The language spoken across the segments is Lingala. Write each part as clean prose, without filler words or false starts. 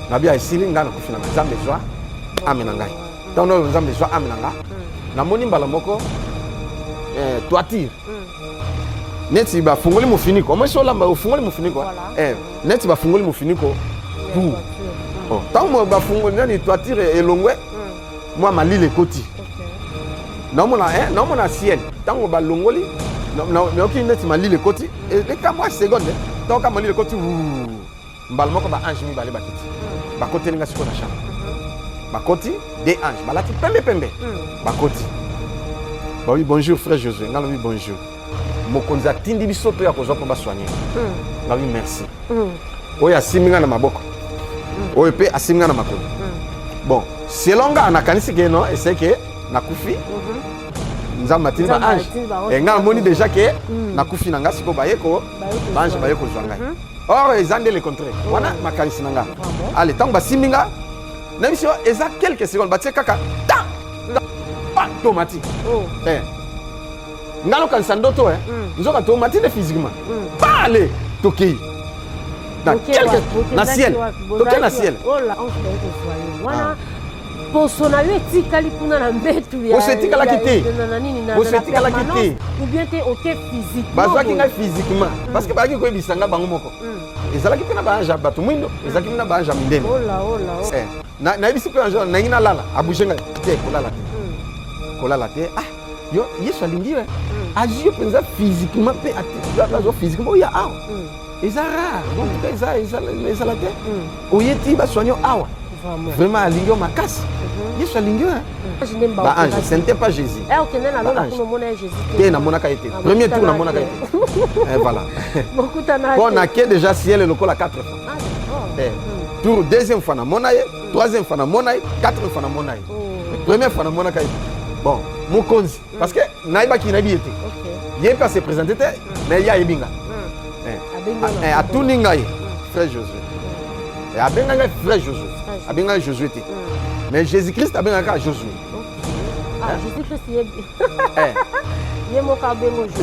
Nabia esili ngana kufina nzambe zwa amenangai. Tono nzambe zwa amenanga. Na moni mbala moko toiture. Neti ba fungoli mufiniko. Moi so lamba fungoli mufiniko. Neti ba fungoli mufiniko. Pour. Oh, tant mo ba fungoli nani toiture elongwe. Moi malile koti. Na mona ciel. Tant mo ba longoli na oki neti malile koti. Et ka moi seconde. Tant ka malile koti mbala moko ba ange mi balé bakiti. Bakoti ninga siko na chambre. Bakoti des anges. Balati pembe. Bakoti. Bah oui, bonjour frère Josué. Ngalo oui, bonjour. Mokonzi atindi biso to ya kozwa ko ba soigner. Ngalo oui, merci. Oya siminga na maboko. Oyo pe asiminga na makolo. Bon, selonga anakanisi ke no, c'est que nakufi. Nzamba tindi ba ange. Et ngalo moni déjà que nakufi nanga siko bayeko, ba ange bayeko zwanga. Or, ils ont le contraire. Wana makanisi nanga. Allez, tant ba siminga. Même si ils ont quelques secondes, ba kaka. Pas automatique. Eh. Ngalo kanisa ndoto nzoka automatique physiquement. Pas aller toki. Dans quelques na ciel. Toki na ciel. Oh là, on fait que wana posona yeti kali kuna na mbetu ya. Osetika la kité. Osetika la kité. Ou bien t'es OK physiquement. Bazwa kinga physiquement parce que baki ko bisanga bango moko. Ezalaki pena ba anja bato mwindo, ezalaki pena ba anja mindene. Oh là. Na ibisi ko anja na ngina lala, abushenga te kolala te. Kolala te. Ah, yo yeso alingi agir penza physiquement pe ati physiquement ya awa. Ezara, donc ezala te. Oyeti ba soigner awa. Vraiment alingi o makasi. Yeso alingi ba ange, ce n'était pas Jésus. Eh OK, na lola ko mona Jésus. Te na mona ka été. Premier tour na mona ka été. Et voilà. Beaucoup tana. Bon, on a que déjà ciel et le col à 4 fois. Ah d'accord. Tour deuxième fois na monaye, troisième fois na monaye, quatrième fois na monaye. Première fois na mona ka été. Bon, Mokonzi parce que naïba ki nabi été. OK. Il est pas se présenter mais il y a ebinga. A tout ningaye frère Josué. Et a benga frère Josué. A benga Josué té. Mais Jésus-Christ a benga Josué. Ah, Jésus-Christ est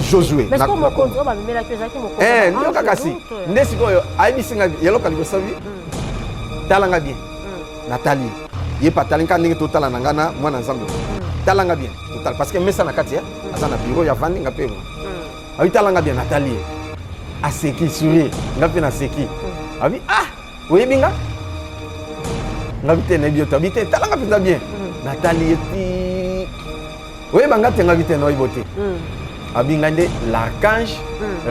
Josué. Mais est-ce qu'on me compte on va me mettre la chose qui me non kakasi. Ndesi ko yo ayibisinga yelo kaliko savi. Talanga bien. Nathalie. Yé pas talinga ndenge total nangana mwana nzambe. Talanga bien. Total parce que mesa na kati azana bureau ya vandi nga pebo. Abi talanga bien Nathalie. Aseki sourire. Nga pe na seki. Abi oyebinga. Nga bité na bio tabité talanga pe bien. Nathalie ti. Oyebanga te nga bité no ibote. Abi ngande l'archange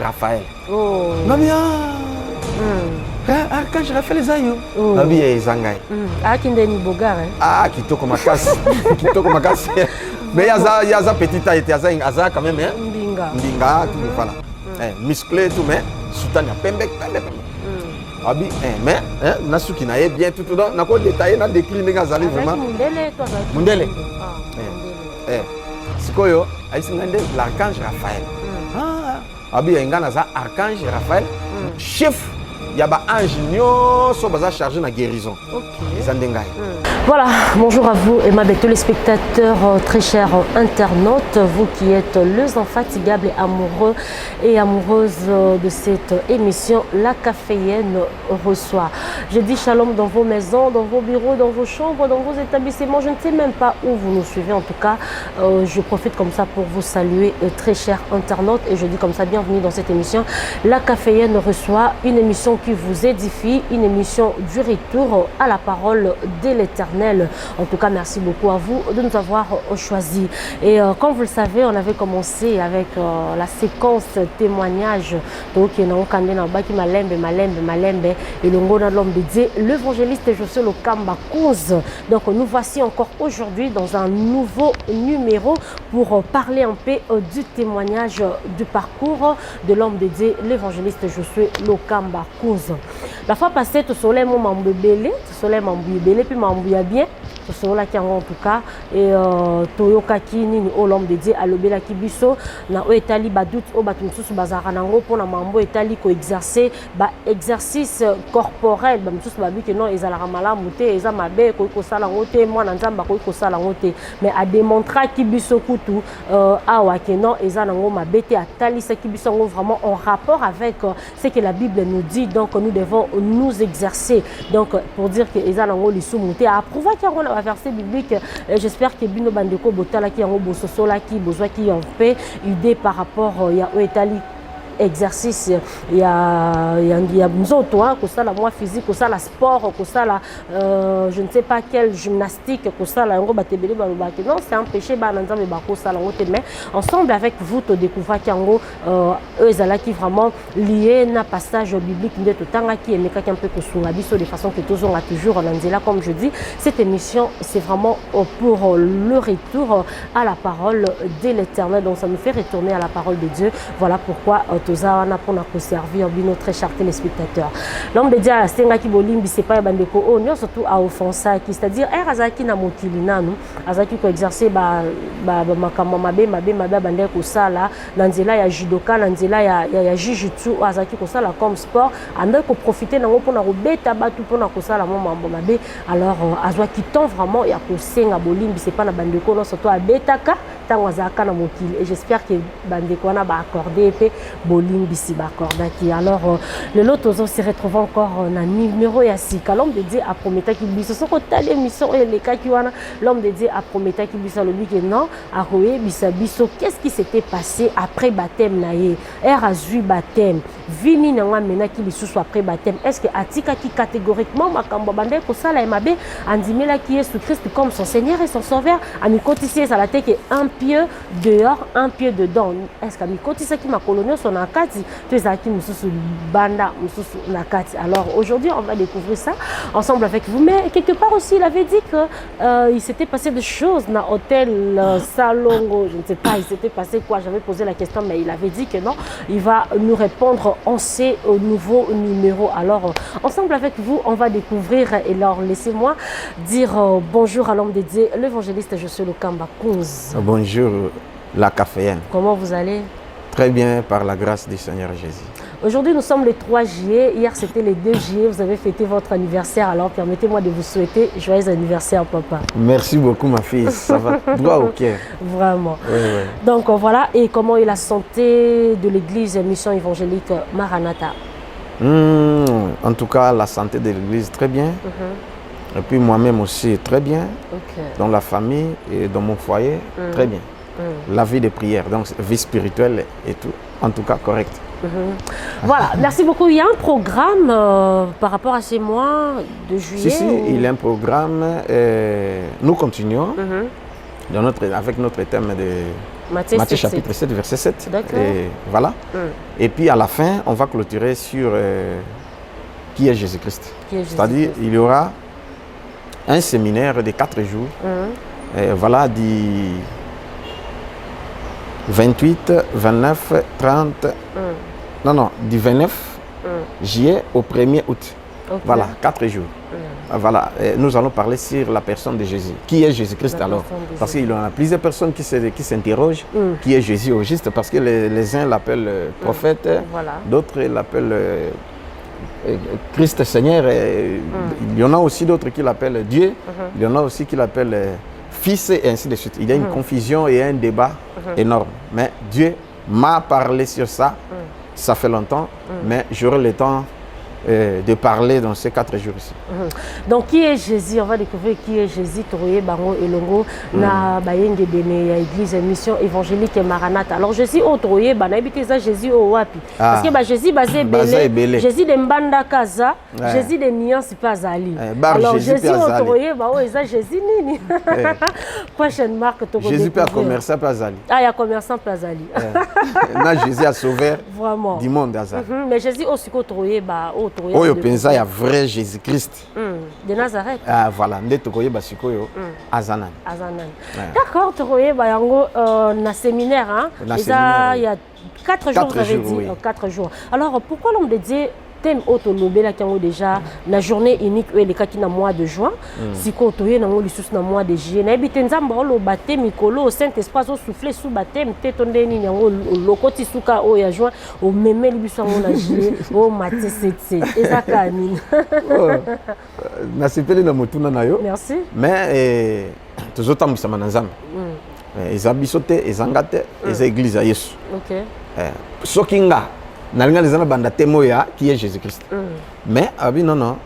Raphaël. Oh. Nga bien. Archange Raphaël zayo. Abi ezangai. Kindeni bogar kitoko makasi. Kitoko makasi. Mais yaza petite taille, yaza quand même Mbinga tout voilà. Musclé tout mais soutane pembe. Abi mais nasuki na bien tout dans na ko détailler na décliner ngazali vraiment. Mundele. Sikoyo aisingande l'archange Raphaël. Abi ngana za archange Raphaël chef Yaba ange nyonso baza chargé na guérison. OK. Voilà, bonjour à vous et ma belle téléspectateurs, très chers internautes, vous qui êtes les infatigables et amoureux et amoureuses de cette émission, La Caféenne reçoit. Je dis shalom dans vos maisons, dans vos bureaux, dans vos chambres, dans vos établissements. Je ne sais même pas où vous nous suivez. En tout cas, je profite comme ça pour vous saluer, très chers internautes. Et je dis comme ça, bienvenue dans cette émission. La Caféenne reçoit, une émission qui vous édifie, une émission du retour à la parole de l'Éternel. En tout cas, merci beaucoup à vous de nous avoir choisis. Et comme vous le savez, on avait commencé avec la séquence témoignage. Donc, il y a Malembe, et l'homme de Dieu, l'évangéliste Josué Lokamba Kouz. Donc, nous voici encore aujourd'hui dans un nouveau numéro pour parler un peu du témoignage du parcours de l'homme de Dieu, l'évangéliste Josué Lokamba Kouz. La fois passée, tout soleil m'a embellé, puis m'a bien. tosololaki yango en tout cas et toyokaki nini o l'homme de Dieu alobelaki biso na o etali badoute o bato mosusu bazalaka nango mpona mambo etali koexercer exercice corporel bamosusu babi ke non ezalaka malamu te eza mabe ekoki kosala yango te mwana nzambe akoki kosala yango te mais ademontraki biso kutu awa ke non eza nango mabe te atalisaki biso yango vraiment en rapport avec ce que la Bible nous dit. Donc nous devons nous exercer donc pour dire que eza nango lisumu te approuva ki yango na verset biblique. J'espère que bino bandeko botala ki yango bososola ki bozwa ki en fait idée par rapport ya o etali exercice ya nzoto kosala moi physique kosala sport kosala je ne sais pas quelle gymnastique kosala yango batebele balobaki non c'est un péché bana nzambe bakosala yango te mais ensemble avec vous to découvrir yango ezalaki vraiment lié na passage biblique nde totangaki emekaki un peu kosunga biso de façon que tozonga toujours na nzela. Comme je dis, cette émission c'est vraiment pour le retour à la parole de l'Éternel, donc ça nous fait retourner à la parole de Dieu. Voilà pourquoi tozawana pona ko servir bino très chers téléspectateurs. L'homme de Dieu asengaki bolimbi c'est pas bandeko o nyo surtout a offensa qui c'est-à-dire azaki na mokili nanu azaki ko exercer ba makama mabe bandeko sala na nzela ya judoka na nzela ya jujutsu azaki ko sala comme sport anda ko profiter nango pona ko beta batu pona ko sala mambo mabe. Alors azwa qui tend vraiment ya ko senga bolimbi c'est pas na bandeko no surtout a betaka tango azaka na mokili et j'espère que bandeko na ba accorder pe bolimbisi bakordaki. Alors le lot ozo se retrouve encore na numéro ya sika. L'homme de Dieu a prometaki biso soko tali émission et les kakiwana l'homme de Dieu a prometaki biso le que non a roé biso qu'est-ce qui s'était passé après baptême na ye azui baptême vini na mena ki lisusu après baptême est-ce que atika ki catégoriquement makambo bande ko sala mabe andimela ki Jésus Christ comme son Seigneur et son Sauveur amikotisi ça la te que un pied dehors un pied dedans est-ce que amikotisa ki makolonio son nakati tu ezaki mususu banda mususu nakati. Alors aujourd'hui on va découvrir ça ensemble avec vous, mais quelque part aussi il avait dit que il s'était passé des choses dans hôtel Salongo, je ne sais pas il s'était passé quoi, j'avais posé la question mais il avait dit que non, il va nous répondre on sait au nouveau numéro. Alors ensemble avec vous on va découvrir et alors laissez-moi dire bonjour à l'homme de Dieu, l'évangéliste Josué Lokamba Kunz. Bonjour la caféenne. Comment vous allez? Très bien par la grâce du Seigneur Jésus. Aujourd'hui, nous sommes le 3 juillet. Hier, c'était le 2 juillet. Vous avez fêté votre anniversaire. Alors, permettez-moi de vous souhaiter joyeux anniversaire, papa. Merci beaucoup, ma fille. Ça va droit au cœur. Vraiment. Oui, oui. Donc, voilà. Et comment est la santé de l'église Mission évangélique Maranatha? En tout cas, la santé de l'église, très bien. Et puis, moi-même aussi, très bien. Dans la famille et dans mon foyer, très bien. La vie de prière, donc vie spirituelle et tout, en tout cas correct. Voilà, merci beaucoup. Il y a un programme par rapport à ces mois de juillet? Si, il y a un programme. Nous continuons avec notre thème de Matthieu chapitre 7, verset 7. Et voilà. Et puis à la fin, on va clôturer sur qui est Jésus-Christ. C'est-à-dire, il y aura un séminaire de 4 jours. Voilà, du 28, 29, 30, non, du 29 juillet au 1er août. Voilà, 4 jours. Voilà, nous allons parler sur la personne de Jésus. Qui est Jésus-Christ alors? Parce qu'il y en a plusieurs personnes qui s'interrogent. Qui est Jésus au juste? Parce que les uns l'appellent prophète, d'autres l'appellent Christ Seigneur. Il y en a aussi d'autres qui l'appellent Dieu. Il y en a aussi qui l'appellent Fils et ainsi de suite. Il y a une confusion et un débat énorme. Mais Dieu m'a parlé sur ça. Ça fait longtemps, mais j'aurai le temps de parler dans ces 4 jours ici. Donc qui est Jésus? On va découvrir qui est Jésus. Touré Bango Elongo na bayenge bene église mission évangélique Maranatha. Alors Jésus au Touré bana habité ça Jésus au wapi? Parce que Jésus basé belé. Jésus de Mbanda Kaza, Jésus de Nuance pas Ali. Alors Jésus au Touré ba o ça Jésus nini? Prochaine marque to Jésus pas commerçant pas Ali. Ah il y a commerçant pas Ali. Na Jésus a sauvé vraiment du monde Azali. Mais Jésus aussi au Touré ba o Oyo penza ya vrai Jésus-Christ. De Nazareth. Ah voilà, nde tokoyeba sikoyo Azanan. D'accord, tokoyeba yango na séminaire hein. Il y a 4 jours, vous avez dit, 4 jours. Alors pourquoi l'homme de Dieu thème auto lobela qui déjà la journée unique et les cas qui na mois de juin si ko to na ngoli sous na mois de juillet na bité nzamba o lo baptême mikolo au saint esprit o souffler sous baptême te tonde ni nyango lokoti suka o ya juin o memeli biso na juillet o maté c'est ezaka nini na sepeli na motuna na yo merci mais toujours tambisa manzamba eza biso te ezanga te eza église ya Yesu OK soki nga nalinga les banda témo ya qui est Jésus-Christ mais abi non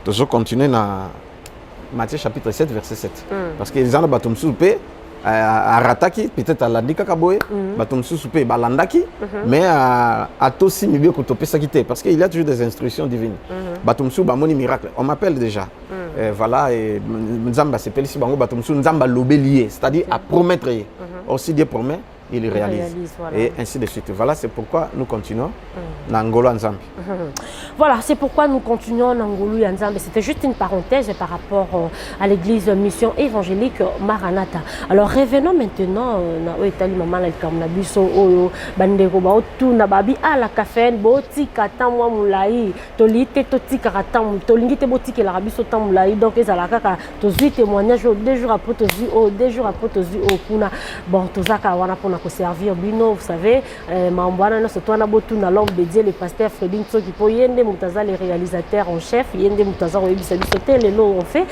toujours continuer na Matthieu chapitre 7 verset 7 parce que les gens batum soupe arataki peut-être alandika kaboye batum soupe balandaki mais atosi mibio kotopesa kité parce qu'il y a toujours des instructions divines batum sou ba moni miracle on m'appelle déjà voilà et nzamba s'appelle si bango batum sou nzamba lobelier c'est-à-dire à promettre aussi Dieu promet il réalise voilà. Et ainsi de suite. Voilà, c'est pourquoi nous continuons Nangolo Nzambi. Voilà, c'est pourquoi nous continuons Nangolo Nzambi. C'était juste une parenthèse par rapport à l'église Mission Évangélique Maranatha. Alors revenons maintenant na etali mama la kamna biso oyo bandeko ba otuna babi ala caféine botika tamwa mulai tolite totika katam tolingite botika la biso tamulai donc ezala kaka tozi témoignage 2 jours après tozi 2 jours après tozi kuna bon tozaka wana pona ko servir bino vous savez mambwana no surtout na botu na l'homme de Dieu le pasteur Fredin Tsoki po yende mutaza le réalisateur en chef yende mutaza ko yebisa biso te le lo on fait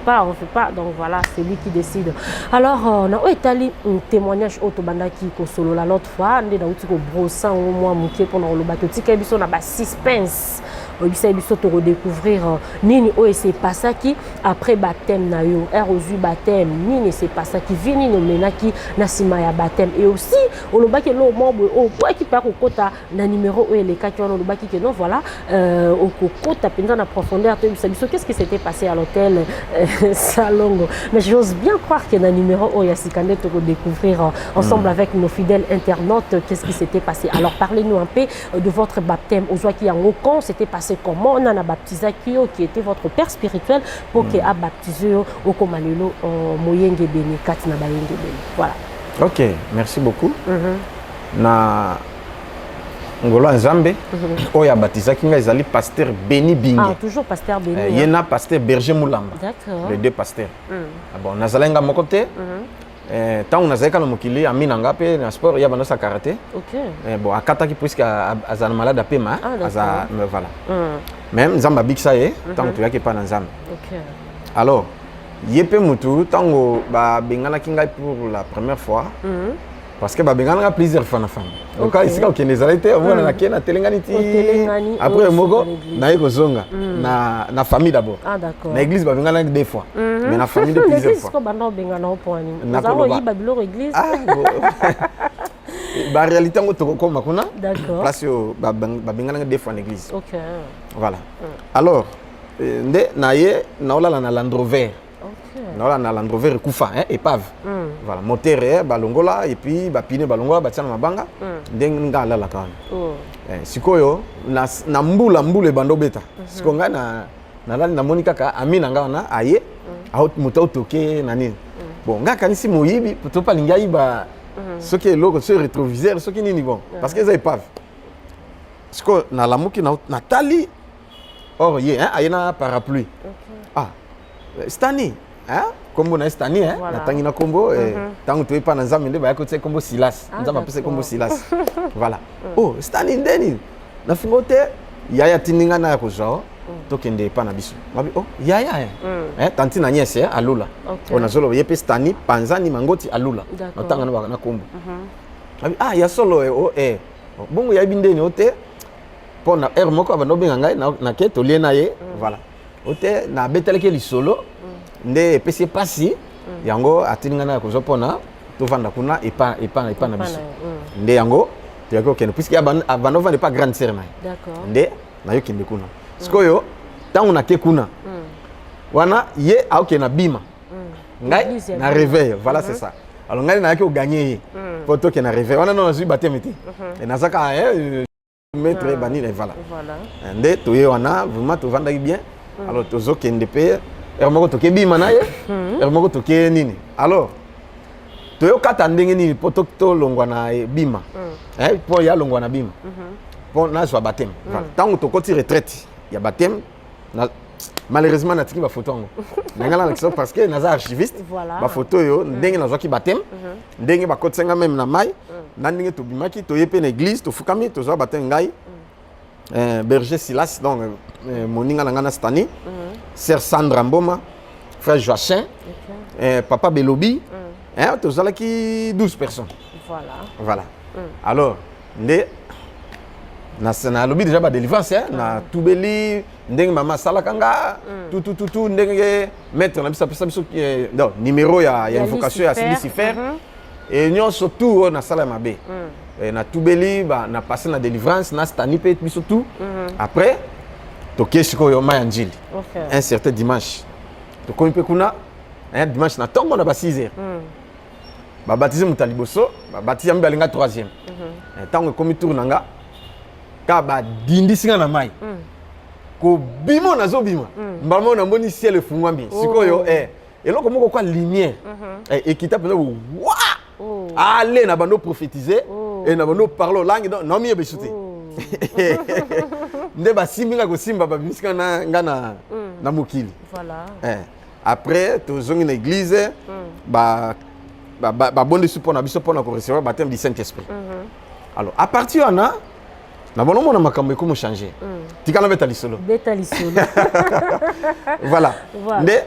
pas donc voilà c'est lui qui décide. Alors na etali un témoignage otobandaki ko solo la l'autre fois ndé na uti ko brossan au moins muké pendant le bateau tika biso na ba suspense obisa biso to redécouvrir nini o c'est pas ça qui après baptême na yo reçu baptême nini c'est pas ça qui vini no menaki na sima ya baptême et aussi au lobaki lo membre au point qui part au kota na numéro et les cas qui ont lobaki que non voilà au kota pendant la profondeur to bisa biso qu'est-ce qui s'était passé à l'hôtel Salongo mais j'ose bien croire que na numéro o ya sikande to redécouvrir ensemble avec nos fidèles internautes qu'est-ce qui s'était passé. Alors parlez-nous un peu de votre baptême aux joies qui en Ocon c'était passé comment on a baptisé qui était votre père spirituel pour qu'il a baptisé au Komalelo Moyenge Beni Katina Bayenge Beni. Voilà. OK, merci beaucoup. Na Ngolo Nzambe oya baptisé qui nga ezali pasteur Beni Binge. Ah toujours pasteur Beni. Yena pasteur Berger Moulamba. D'accord. Les deux pasteurs. Bon nazalenga mokote tant on a zeka na mokili amina ngape na sport ya banosa karaté. OK. Bon akataki puisque azana malade apema aza voilà. Même Nzamba biksa ye tant tu yaki pa na Nzamba. OK. Alors yepe mutu tango ba bengana kinga pour la première fois parce que ba bengana plusieurs fois na femme. Donc ici quand on est arrêté on na kena telengani ti après moko na yeko zonga na famille d'abord. Ah d'accord. Na église ba bengana 2 fois. Mais na famille de plusieurs fois. Est-ce que bando bengana au point ni? Nous avons eu babilo église. Ah bon. Ba réalité ngo toko koma kuna. D'accord. Place ba bengana 2 fois en église. OK. Voilà. Alors nde na ye na olala na Land Rover. OK. Na olala na Land Rover kufa épave. Voilà, moteur balongola et puis ba pine balongola ba tsana mabanga. Ndenge nga lala kana. Sikoyo na mbula bando beta. Sikonga na lali na monika ka amina nga na aye out muto toke na nini. Bon nga kanisi moyibi to pa linga yiba ce qui est logo sur rétroviseur ce qui nini bon parce que ça épave. Siko na lamuki na tali or ye ayena parapluie. Ah Stani kombo na Stani na tangi na kombo tango to epa na Nzambe nde ba ko tse kombo Silas Nzambe pese kombo Silas. Voilà. Oh Stani ndeni na fingote yaya tininga na ko zo tokende epa na biso. Babi oh yaya tanti na nyese alula. On zolo yepe Stani panzani mangoti alula. Na tanga na kombo. Babi ya solo bongo ya bindeni ote pona moko abano benga ngai na ke to liena ye voilà. Ote na beteleke li solo nde pesi pasi yango atininga na ko zopona to vanda kuna epa na biso. Nde yango to yako kene puisque abano vanda pas grande sœur na. D'accord. Nde na yo kende kuna. Sikoyo tangu na ke kuna wana ye aoke na bima. Ngai na réveil voilà c'est ça. Alors ngai na yako gagner poto ke na réveil wana non zui batemete. Et nazaka maître bani voilà. Nde to ye wana vraiment to vanda bien. Alors tozo kende pe moko toke bima na ye moko toke nini alors toyo kata ndenge nini poto to longwa na bima po ya longwa na bima pour nazwa baptême. Tant que tu côté retraite, il y a baptême. Malheureusement na tiki ba photo ngo. Nangala na parce que naza archiviste. Ba photo yo ndenge nazwa ki baptême. Ndenge ba kotenga même na mai. Na ndenge to bimaki to yepe na église to fukami to zwa baptême ngai. Berger Silas donc moninga na ngana stani. Sœur Sandra Mboma, frère Joachim. Papa Belobi. To zala ki 12 personnes. Voilà. Alors, na lobby déjà ba délivrance na tubeli ndenge mama salakanga tout ndenge mettre na bisa biso non numéro ya invocation ya Lucifer et nous surtout na sala mabe na tubeli ba na passer na délivrance na stani pe biso tout après to kesiko yo ma njili un certain dimanche to komi pe kuna un dimanche na tongo na ba 6h ba baptiser mutaliboso ba baptiser mbalinga 3e tango komi tour nanga ka ba dindisinga na mai ko bimo nazo bima mbamo na moni ciel fungwambi sikoyo eloko moko kwa lumière ekita pena wa allez na bando prophétiser et na bando parler langue non mi ebesute nde ba simbinga ko simba ba bimisika na ngana na mokili après to zongi na église ba bonde support na biso pona ko recevoir baptême du Saint-Esprit. Alors à partir na bon mona makambo eko mo changer. Tikana beta lisolo. Voilà. Mais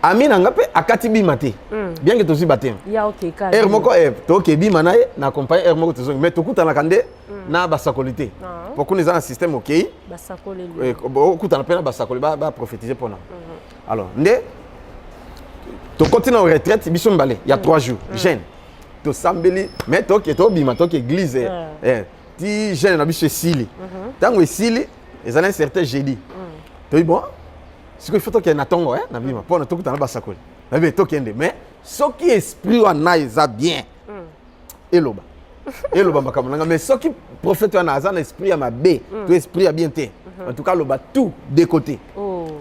amina ngape akati bimate. Bien que tozi baptême. Ya OK ka. Moko to ke bima na ye na accompagner moko tozo mais tokuta na kande na basakolité. Pour qu'on ait un système OK. Basakolé. Okuta na pena basakolé ba prophétiser pona. Alors ndé to continue en retraite biso mbale il y a 3 jours jeune to sambeli mais to ke to bima to ke église ti jeune na biso sili tango esili ezana un certain jeudi to bon ce que faut to ke na tongo na bima pona to kutana basakoli na be to kende mais ce qui esprit wana eza bien eloba makambo nanga mais ce qui prophète wana azana esprit ya mabe to esprit ya bien te en tout cas loba tout de côté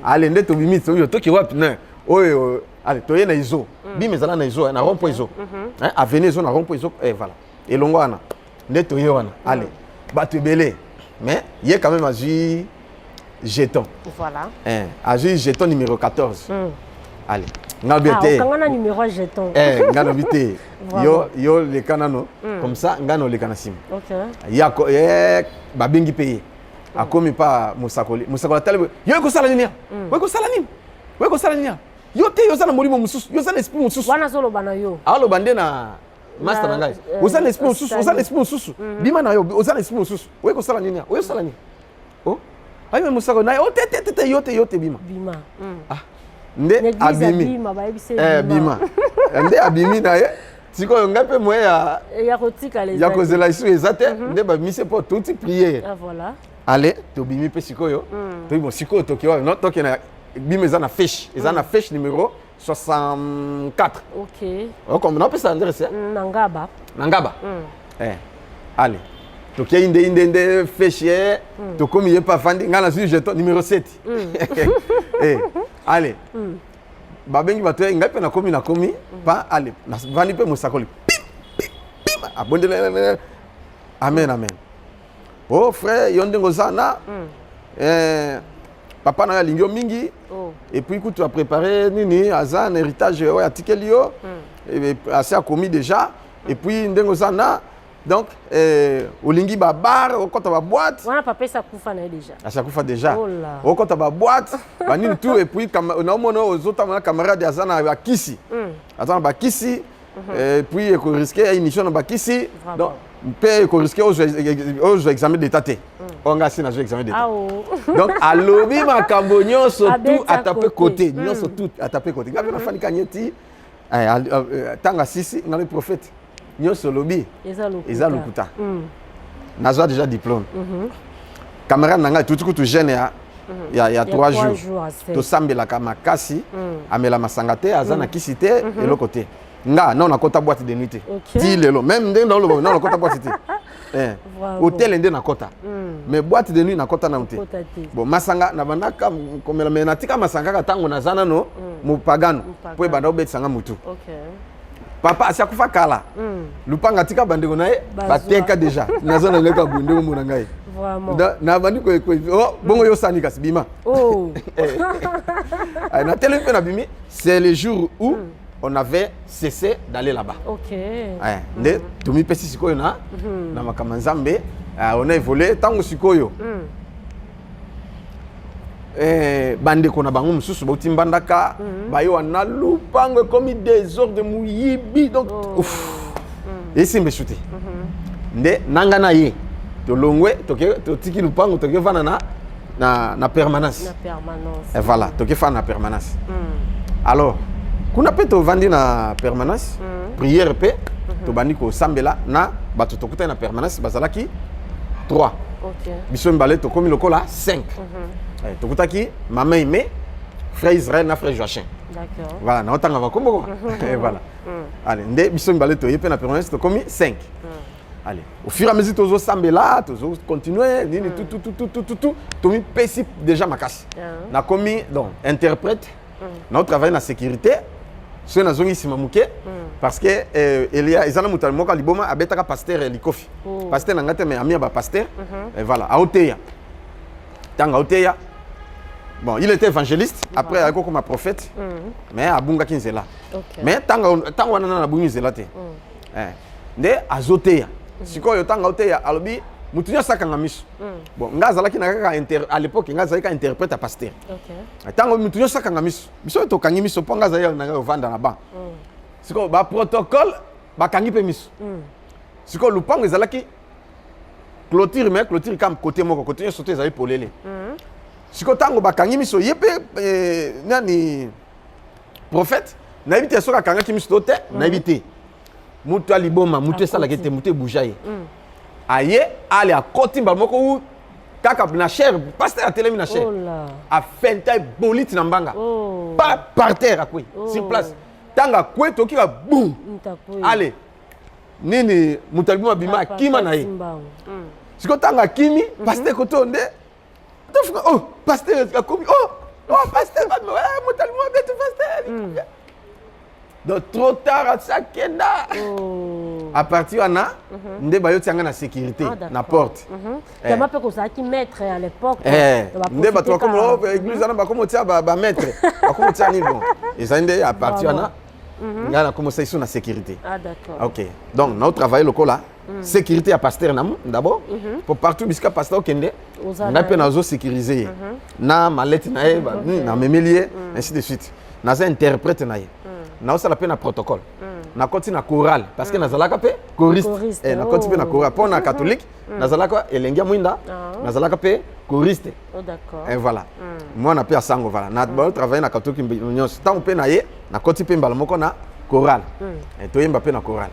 allez nde to bimi to yo to ke wapi na oyo allez toye na izo bima ezala na izo na rompo izo avenue izo na rompo izo voilà et longo wana nde toye wana allez bato ebele mais il quand même agi jeton voilà agi jeton numéro 14 allez ngabete kangana numéro jeton ngana bité yo le kanano comme ça ngano le kanasima OK yako babengi payer akomi pa musakoli talebo yo ko sala nini we ko sala nini yo te yo sana molimo mususu yo sana esprit mususu wana solo bana yo alo bande na master na ngai osana esprit mususu bima na yo osana esprit mususu we ko sala nini we sala nini ayo musako na yo te yo te bima nde abimi bima nde abimi na ye tiko yo ngape mo ya kotika les ya kozela isu ezate nde ba mise pour tout prier voilà allez to bimi pe sikoyo to bon sikoyo to kiwa non to kena bima ezana fiche numéro 64 OK comme on peut s'adresser nangaba allez to kia inde fiche to comme il pas fandi ngana sur jeton numéro 7 allez babengi bato ngape na komi pa allez na vandi pe musakoli pim abondele amen oh frère yonde ngozana papa na lingio mingi et puis écoute tu as préparé nini azan héritage ya tikelio et assez commis déjà et puis ndengozana donc olingi ba bar okota ba boîte wana papa ça kufa na déjà ça kufa déjà okota ba boîte ba nini tout et puis na mono ozota na camarade azana ba kisi azana ba kisi et puis ko risquer émission na ba kisi donc peut ko risquer aux examen d'état té on a na examen d'état donc à lobby makambo nyonso tout à taper côté nyonso tout à taper côté ngapi na fani kanyeti tanga sisi na le prophète nyonso lobby eza lokuta nazwa déjà diplôme camarade nanga tout jeune ya 3 jours to sambela makasi amela masanga te azana kisi te eloko te nga non na kota boîte de nuit ti lelo même ndé dans le non na kota boîte te hôtel ndé na kota mais boîte de nuit na kota na te bon masanga na banaka komela me na tika masanga ka tango na zana no mupagano po banda obetsanga mutu papa asiakufa kala lupanga tika bandeko na ye bateka déjà na zona leka bundeko mona ngai Vraiment. Na bandi ko oh bongo yo sani kasi bima. Oh. Na télé pe na bimi, c'est le jour où on avait cessé d'aller là-bas. OK. Ouais, nde tumi pesi sikoyo na makama Nzambe, on a évolué tango sikoyo. Bande kona bango mususu bauti mbandaka, bayo na lupango comme désordre muyibi donc ouf. Et c'est mbeshuti. Nde nanga na ye. To longwe to tiki lupango to ke vana na permanence. Na permanence. Et voilà, to ke fana na permanence. Alors, kuna pe to vandi na permanence, prière pe to bandi ko sambela na bato to kuta na permanence bazalaki 3. OK. Biso mbale to komi lokola 5. To kuta ki maman Aimé, frère Israël na frère Joachim. D'accord. Voilà, na otanga va kombo. Et voilà. Allez, nde biso mbale to yepe na permanence to komi 5. Allez, au fur et à mesure tozo sambela, tozo continuer, nini tout, tomi pesi déjà makasi. Na komi donc interprète. Na travailler na sécurité. So na zongi sima muke parce que Elia ezana mutali moka liboma abetaka pasteur Likofi. Pasteur nangate me amia ba pasteur. Et voilà, a Oteya. Tanga Oteya. Bon, il était évangéliste, après il a comme prophète. Mais abunga kinzela. Mais tanga wana na bungi zela te. Nde azoteya. Sikoyo tanga Oteya alobi mutunya sakanga miso. Bon, ngazalaki na kaka à l'époque ngazalaki interprète à pasteur. OK. Tango mutunya sakanga miso. Biso to kangi miso ponga za na vanda na ba. Siko ba protocole ba kangi pe miso. Siko lupango ezalaki clôture mais clôture comme côté moko côté sauter ezali polele. Siko tango ba kangi miso yepe nani prophète na éviter soka kanga ki miso te na éviter. Mutu aliboma mutu sala kete mutu boujaye. Aye ale a kotimba moko ou kaka na cher pasteur a telemi na cher. A fenta bolite na mbanga. Pas par terre a kwe sur place. Tanga kwe toki ka boum. Allez. Nini mutaliboma bima kima na ye. Siko tanga kimi pasteur kotonde. Oh pasteur a komi oh pasteur mutaliboma betu pasteur. Donc trop tard à Sakenda. À partir de là, ndé bayo tianga na sécurité na porte. Tu m'as pas comme ça qui maître à l'époque. Ndé ba toi comme église na ba comme tia ba maître. Ba comme tia ni bon. Et ça ndé à partir de là, on a commencé sur la sécurité. Ah d'accord. OK. Donc nous travaillons le là. Sécurité à pasteur nam d'abord pour partout bisca pasteur kende. On a peine à sécuriser. Na mallette na memelier ainsi de suite. Na interprète na ye. Na ça la peine à protocole. Na continue na chorale parce que na zalaka pe choriste. Na continue na chorale pour na catholique, na zalaka elengia mwinda, na zalaka pe choriste. Oh d'accord. Et voilà. Moi na pe asango voilà. Na travailler na catholique nyonso. Tant pe na ye, na continue pe mbala moko na chorale. Et to yemba pe na chorale.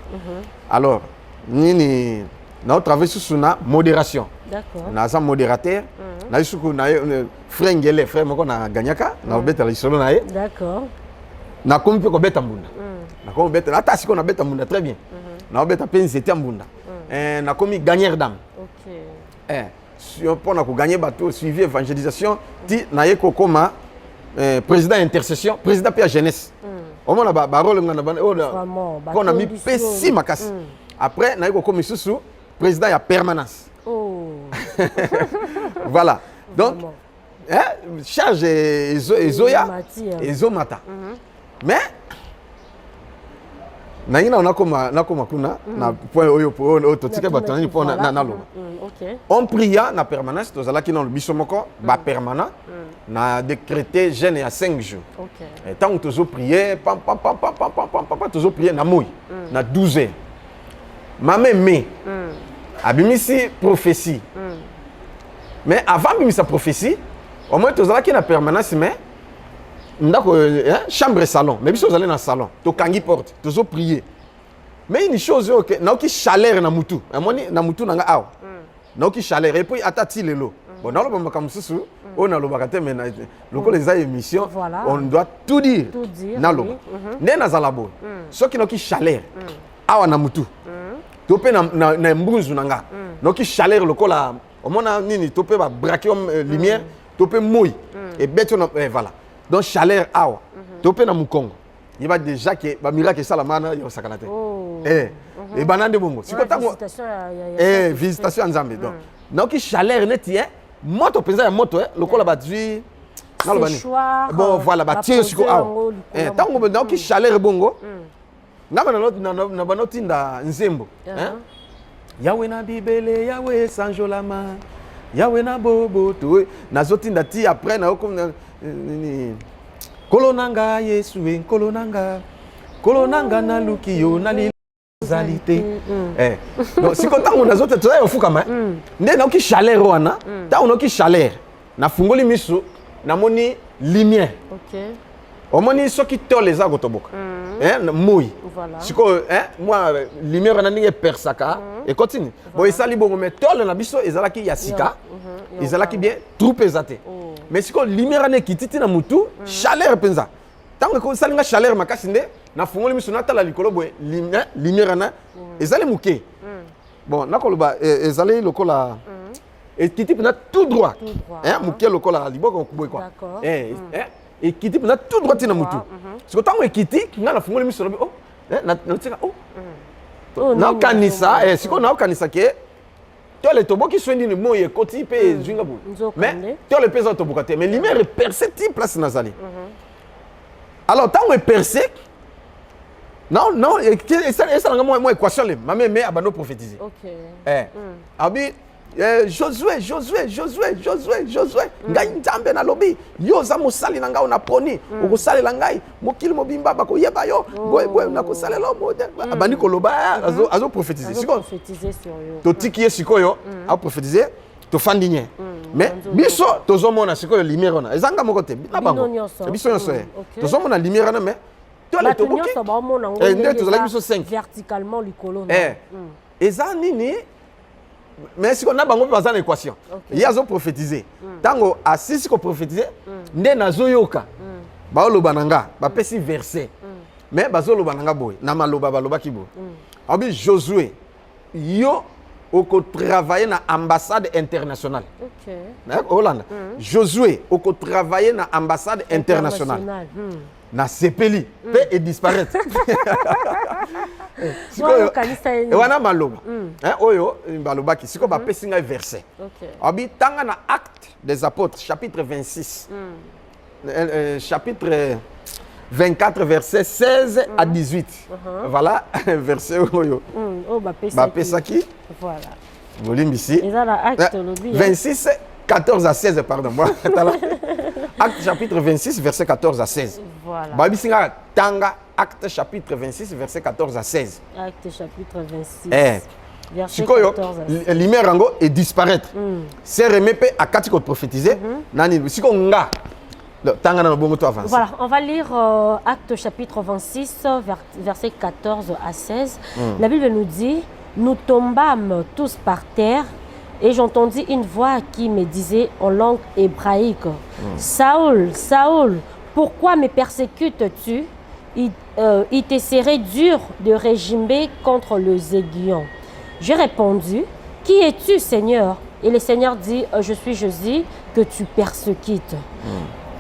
Alors, nini na travailler sur na modération. D'accord. Na za modérateur, na suku na frère ngele, frère moko na ganyaka, na obeta la solo na ye. D'accord. Na komi pe ko beta mbunda. Na komi beta ata siko na beta mbunda très bien. Na beta pe nzete mbunda. Na komi gagneur d'âme. OK. Si on pour na ko gagner bateau suivi évangélisation, ti na ye ko koma président intercession, président pe jeunesse. Au moins ba rôle ngana ba on a mis pesi makasi. Après na ye ko komi susu président ya permanence. Oh. Voilà. Donc charge ezoya ezomata. Mais naina on kuna na point oyo totika batani pour na lo. OK. On pria na permanence tozala ki na biso moko ba permanent na décrété jeûne à 5 jours. OK. Et tant que tozo prier pam tozo prier na moy na 12 heures. Maman mais abimisi prophétie. Mais avant bimisa prophétie, au moins tozala ki na permanence mais ndako chambre salon mais biso allez dans salon to kangi porte tozo prier mais une chose OK na ki chaleur na mutu amoni na mutu nanga aw na ki chaleur et puis atati lelo bon na lo bamba kamsusu on a lo bakate mais loko les émissions on doit tout dire na lo né na zalabo so ki na ki chaleur awa na mutu to pe na mbunzu nanga na ki chaleur loko la au mona nini to pe ba braquer lumière to pe moy et beto voilà. Donc chaleur awa topé na mukongo il va déjà que ba miracle ça la mana yo sakanate et banande bongo siko tango visitation nzambe donc naoki chaleur neti moto penza ya moto lokola bazwi bon voilà batie siko awa tango naoki chaleur bongo ngaba na banotinda nzembo yawe na bibele yawe sanjolama yawe na boboto nazotinda ti après na comme kolonanga yesu kolonanga na lukiyo na lizalite donc siko tango nazote toza yofukama nde naoki chaleur wana tango naoki chaleur nafungoli miso namoni lumière omoni soki tole eza kotoboka moi siko moi lumière wana ndenge epersaka ekotini bon esali bongo mais tole na biso ezalaki ya sika ezalaki bien troupe eza te mais siko lumière wana ekiti ti na mutu chaleur mpenza ntango ekosalinga chaleur makasi nde nafungoli miso natala likolo boye lumière wana ezali moke bon nakoloba ezali lokola ekiti mpenza tout droit moke lokola liboko boye kwa ekiti mpenza tout droit ti na mutu siko ntango ekiti nga nafungoli miso lobi natika naokanisa siko naokanisa ke tole toboki so nini moi ekoti mpe ezwinga boye mais tole mpe eza toboka te mais lumière eperce ti place nazali alors ntango eperce non esalanga mwa équation le mameme abando prophétiser abi Josué ngai nzambe nalobi yo oza mosali na ngai naponi okosalela ngai mokili mobimba bakoyeba yo boye nakosalela abandi koloba azoprophétiser sikoyo totiki ye sikoyo aprophétiser tofandi nye mais biso tozomona sikoyo lumière wana ezanga moko te na bango biso nyonso tozomona lumière wana mais tole toboki nde tozalaki biso 5 verticalement likolo eza nini mais si on a bango baza na équation il azo prophétiser tango asisi ko prophétiser nde nazoyoka baoloba nanga bapesi verset mais bazoloba nanga boy na maloba balobaki boy abi Josué yo oko travailler na ambassade internationale na Hollande Josué oko travailler na ambassade internationale na sepeli pe et disparaître sikoyo wana maloba oyo balobaki siko bapesi ngai verset abi tanga na acte des apôtres chapitre 26 chapitre 24 verset 16 à 18 voilà verset oyo bapesaki voilà bolimbisi 26 14 à 16 pardon moi acte chapitre 26 verset 14 à 16 voilà babisinga tanga acte chapitre 26 verset 14 à 16 acte chapitre 26 verset 14 à 16 lumière rango et disparaître c'est remettre à quatre prophétiser nani siko nga tanga na bongo to avance voilà on va lire acte chapitre 26 verset 14 à 16 la Bible nous dit nous tombâmes tous par terre et j'entendis une voix qui me disait en langue hébraïque Saül, Saül, pourquoi me persécutes-tu? Il te serait dur de régimer contre les aiguillons. J'ai répondu, qui es-tu, Seigneur? Et le Seigneur dit, je suis Jésus que tu persécutes.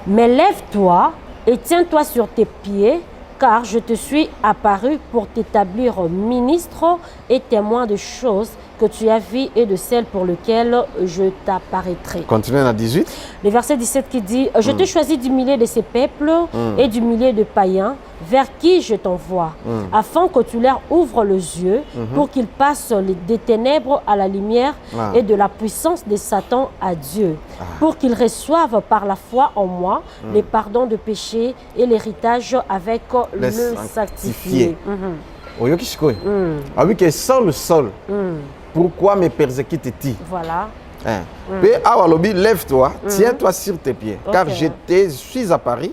Mais lève-toi et tiens-toi sur tes pieds, car je te suis apparu pour t'établir ministre et témoin de choses que tu as vues et de celles pour lesquelles je t'apparaîtrai. Continuez à 18. Le verset 17 qui dit, je te choisis du milieu de ces peuples et du milieu de païens vers qui je t'envoie, afin que tu leur ouvres les yeux pour qu'ils passent des ténèbres à la lumière et de la puissance de Satan à Dieu, pour qu'ils reçoivent par la foi en moi le pardon de péché et l'héritage avec le sanctifié. Oyoki sikoyo. Abi que Saul, pourquoi me persécutes-tu? Voilà. Puis awa lobi, lève-toi, tiens-toi sur tes pieds, car je te suis à Paris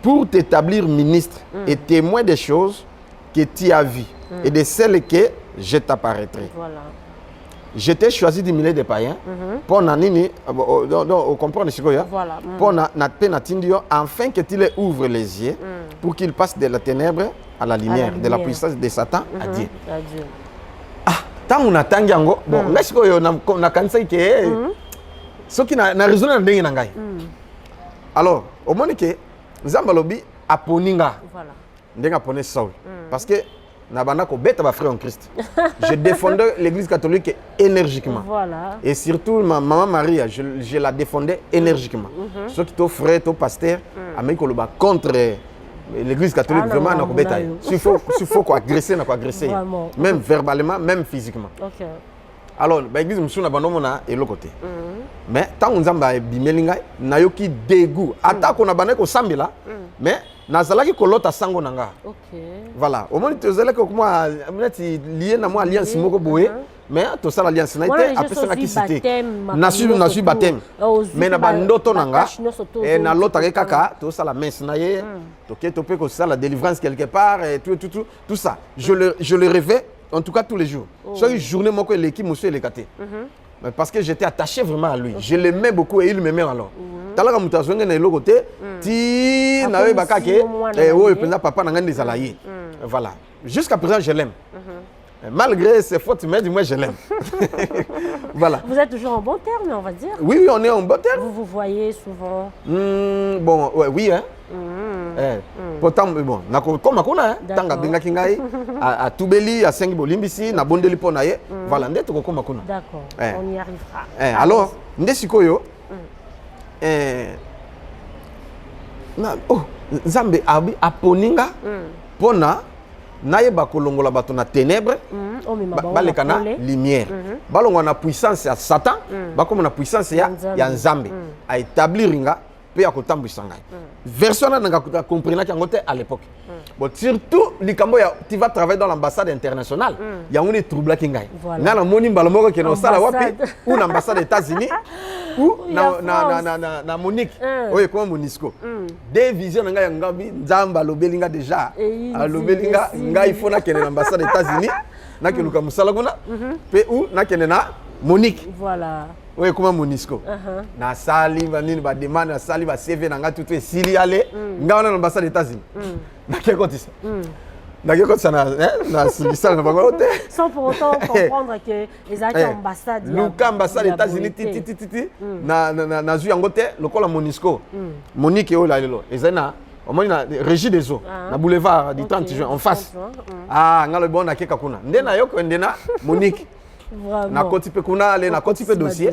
pour t'établir ministre et témoin des choses que tu as vues et de celles que je t'apparaîtrai. Voilà. Je t'ai choisi du milieu des païens pour nini, on comprend ce que voilà. Pour natindio, afin que tu les ouvres les yeux pour qu'ils passent de la ténèbre à la lumière, de la puissance de Satan à Dieu. Tant on attend yango, bon, laisse que on a cansé que ce qui n'a raison dans le ngai. Alors, au moment que Zambalobi a poninga, voilà, ndenga poné Saul, parce que Nabana ko beta ba frère en Christ. Je défendais l'église catholique énergiquement. Voilà. Et surtout ma maman Maria, je la défendais énergiquement. Ceux qui t'ont frère, t'ont pasteur, amène ko loba contre l'église catholique vraiment na ko beta. S'il faut quoi agresser, na ko agresser. Même verbalement, même physiquement. OK. Alors, l'église musuna bandomona et l'autre côté. Mais tant on zamba bimelinga na yoki dégoût. Ata ko na bané ko sambila, mais nazalaki kolota sango nanga. OK. Voilà. Au moins tu zalaki ko moi lié na moi alliance moko boé, mais to sala alliance na été après ça na ki cité. Na suis baptême. Mais na bandoto nanga et na lota kaka to sala messe na ye, to ke to pe ko sala délivrance quelque part et tout ça. Je le rêvais en tout cas tous les jours. Chaque journée moi que l'équipe monsieur les caté. Parce que j'étais attaché vraiment à lui. Je l'aimais beaucoup et il m'aimait alors. Talaka mutazonga na l'autre côté, ti na we bakake et oh penza papa na ngandi zalaye. Voilà. Jusqu'à présent je l'aime. Malgré ses fautes, mais du moins je l'aime. Voilà. Vous êtes toujours en bon terme, on va dire. Oui, on est en bon terme. Vous voyez souvent. Bon, ouais, oui hein. Pourtant bon, comme akona tanga benga kingai à Toubeli à Sengi Bolimbisi na bondeli pona ye. Voilà, ndete ko comme akona. D'accord. On y arrivera. Alors, ndesikoyo Nzambe abi aponinga pona naye bakolongola bato na ténèbres baleka na lumière balongwa na puissance ya Satan bakoma na puissance ya Nzambe a établir nga pe ya kotambwisa ngai version na nga comprendre ki ngote à l'époque bon surtout likambo ya tu vas travailler dans l'ambassade internationale ya ngoni trouble ki ngai nga na moni mbala moko ke no sala wapi ou na ambassade des États-Unis ou na Monique oye comme Monisco des visions nga ya ngabi Nzamba lobelinga déjà lobelinga ngai faut na kene na ambassade des États-Unis na ke luka musala kuna pe ou na kene na Monique voilà. Oui, comment Monisco. Na sali vanini ba demande na sali ba CV na nga tout esili ale nga wana na ambassade des États-Unis. Na ke koti ça. Na ke koti ça na silisa na bango te. Sans pour autant comprendre que les ambassades Luka ambassade des États-Unis titi na zu yango te lokola Monisco. Monique o la lelo. Ezana au moins na régie des eaux na boulevard du 30 juin en face. Ah nga le bon na ke kakuna. Ndena yoko ndena Monique. Vraiment. Na koti pe kuna ale na koti pe dossier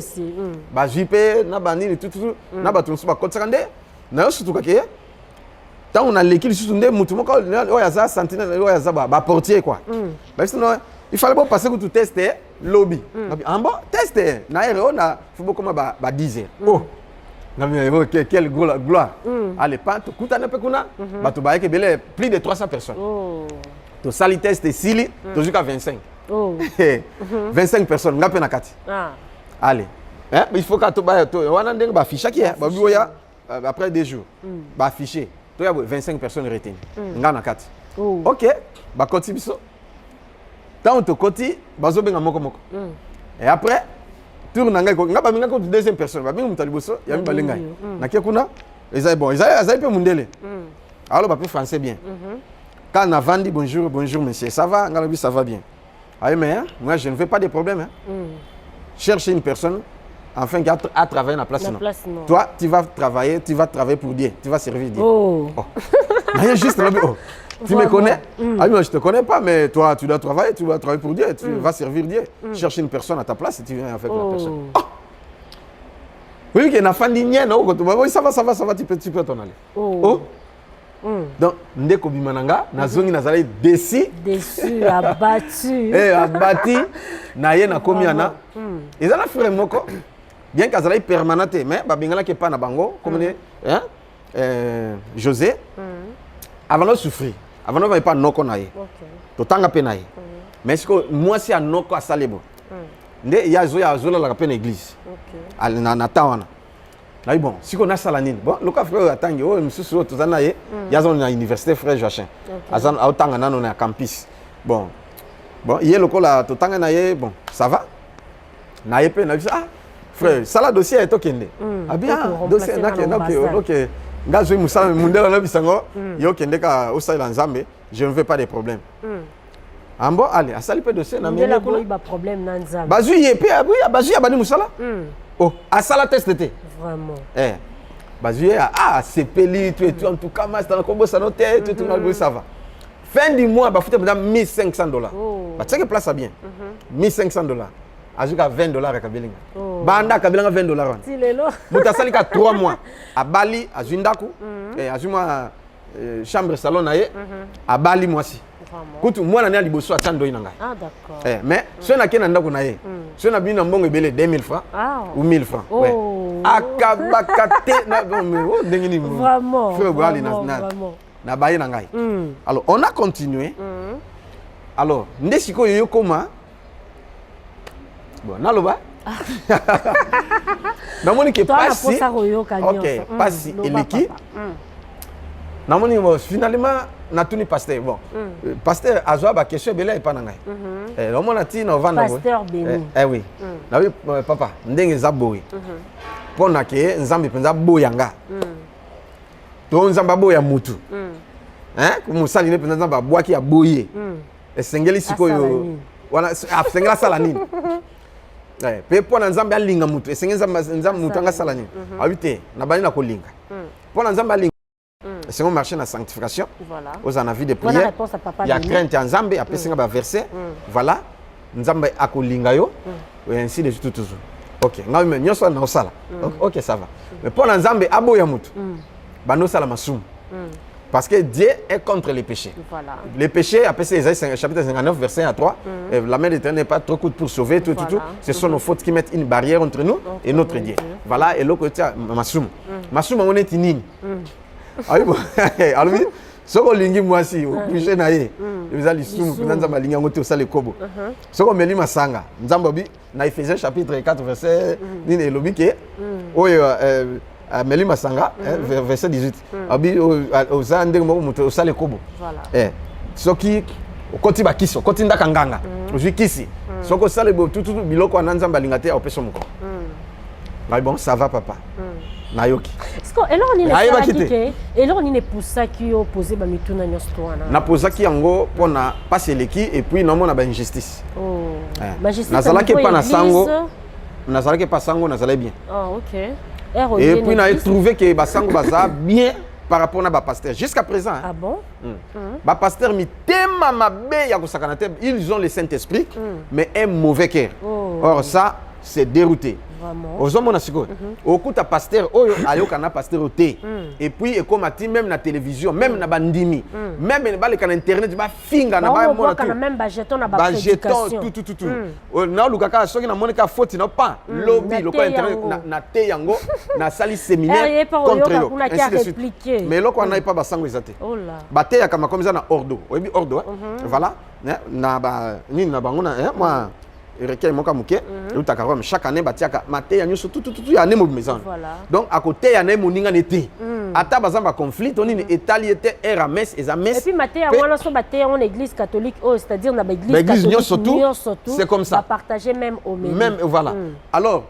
ba jipe na banini tout na ba tunsu ba koti kande na yo surtout kake tant on a l'équipe surtout ndé mutu moko o ya za sentinelle o ya za ba portier quoi bah sinon il fallait pas passer que tout tester lobby en bon tester na ero na faut comment ba 10 heures oh na mais quelle gloire allez pas tout kutana pe kuna ba to ba ke belé plus de 300 personnes to sali test sili to jusqu'à 25. Oh. 25 personnes, nga pe na kati. Allez. Il faut que tu wana ndenge ba ficha ki ba biwoya après 2 jours. Ba ficher. To ya 25 personnes retenues. Nga na kati. OK, ba koti biso. Tant to koti bazo benga moko moko. Et après tour na ngai ko nga ba minga ko deuxième personne. Ba minga mutali boso ya mi balenga. Na ke kuna ezai bon, ezai pe mundele. Alors ba pe français bien. Quand on a dit bonjour monsieur, ça va? Ça va bien. Ah mais hein, moi je ne veux pas de problème. Hein. Cherche une personne enfin qui a travaillé dans la place. Toi, tu vas travailler pour Dieu, tu vas servir Dieu. Oh. Juste là, oh. Tu me connais? Ah mais je te connais pas, mais toi tu dois travailler pour Dieu, tu vas servir Dieu. Cherche une personne à ta place et tu viens avec la personne. Oh. Oui, qui n'a pas dit rien, non? Ça va, tu peux t'en aller. Oh. Donc, ndeko bimananga nazongi nazali déçu, abattu. Abattu na ye na komi ana. Ezala frère moko bien qu'azali permanente mais babengala ke pa na bango comme José. Avant de souffrir, avant de pas noko na ye. To tanga pe na ye. Mais ce que moi si anoko asalebo. Nde ya zola la pe na église. OK. Na tawana. Là, bon, si on a salanine, bon, le cas frère attendez, oh, monsieur sur tout ça naïe, il y a une université frère Joachim, azan autant on a campus, bon, il y a le cas là, tout temps naïe, bon, ça va, naïe pe naïe, ah, frère, ça là dossier est ok ndé, ah bien, dossier n'a que, ok, gars je me sens mondial là bisango, yo kende ka au sein Nzambe, je ne veux pas de problème. En bon, allez, à ça le dossier na mien. Il y a problème dans Nzambe. Bazu y est, bazu y a bani musala. Oh, à ça la test était. Vraiment. Bazuye c'est peli tu en tout cas mas dans le combo ça noté tout ça va. fin du mois ba futa pendant $1,500. Oh. Ba tseke place à bien. $1,500. Ajuka $20 à Kabelinga. Banda Kabelinga $20. Si lelo. Mutasali ka 3 mois. À Bali, à Zundaku, et à Zuma chambre salon naie, à Bali moi aussi. Kutu moi na liboso a tando inanga. Ah d'accord. Mais ceux na kena ndako naie. Ceux na bina mbongo ebele 2000 francs ou 1000 francs. Ouais. Akabakate na ndengini. Vraiment. Frère Bali na baye na ngai. Alors on a continué. Alors ndesiko yo koma. Bon, naloba. Namoni ke pasi. OK, pasi eleki. Namoni finalement natuni pasteur. Bon. Pasteur azwa ba question bela e pa na ngai. Namona ti na vanda bo. Pasteur Béni. Oui. Na oui papa, ndenge za boyi. Pona ke nzambe penza boyanga. To nzamba boya mutu. Kumusali ne penza nzamba bwaki ya boye. Esengeli sikoyo. Wana afengela sala nini? Pe pona nzambe alinga mutu esengeza nzambe mutu anga sala nini abite na bani na kolinga pona nzambe alinga c'est un marché na sanctification voilà aux en avis de prière il y a crainte en nzambe apesinga ba verset voilà nzambe akolinga yo et ainsi de suite toujours OK ngami nyoso na osala OK ça va mais pona nzambe aboya mutu bano sala masumu parce que Dieu est contre les péchés. Voilà. Les péchés, après c'est Isaïe chapitre 59, verset 1 à 3, la main de l'Éternel n'est pas trop courte pour sauver, tout. Ce sont nos fautes qui mettent une barrière entre nous et notre Dieu. Voilà, et l'autre côté, Massoum. Massoum, on est inine. Alors, ce qu'on lingi moi si, au péché naïe, vous allez soum, vous n'avez pas lingi, on est au salé kobo. Ce qu'on me lit masanga, Nzambobi, na Ephésiens chapitre 4, verset, nine et lobike, Meli Masanga, verset 18. Abi aux andeng mo muto osale kobo. Voilà. Soki okoti bakiso, okoti ndaka nganga. Ozwi kisi. Soko sale tout biloko ananzamba lingate opeso moko. Mais bon, ça va papa. Nayoki. Est-ce que alors on est et là on est poussa qui opposé ba mituna nyostwana. Na posa ki yango pona passer leki et puis non mona ba injustice. Oh. Majesté. Nazala ke pa na sango. Nazala ke pa sango nazala bien. Ah OK. Et puis, on a trouvé que Basango Baza bien par rapport à pasteur. Jusqu'à présent. Ah bon? Pasteur, ils ont le Saint-Esprit, mais un mauvais cœur. Or, ça, c'est dérouté. Aux hommes, on a au coup, pasteur, pasteur au thé. Et puis, comme même la télévision, même la bandimi, même dans Internet, finga na même bajeton na tout. Na lukaka soki na monika faute na pas lobby loko Internet na te yango na sali séminaire contre yo. Mais loko na pas basango ezate. Ba te ya kama comme ça na ordo. Oyebi ordo. Voilà. Na ba ni na bango na moi requête moka muke utakaro chaque année batiaka maté ya nyoso tout ya ne mo maison. Donc à côté ya ne moninga nete. Ata bazamba conflit on ni etali était Hermes et Zames. Et puis maté ya wana so baté en église catholique c'est-à-dire na église catholique c'est comme ça. Partager même au milieu. Même voilà. Alors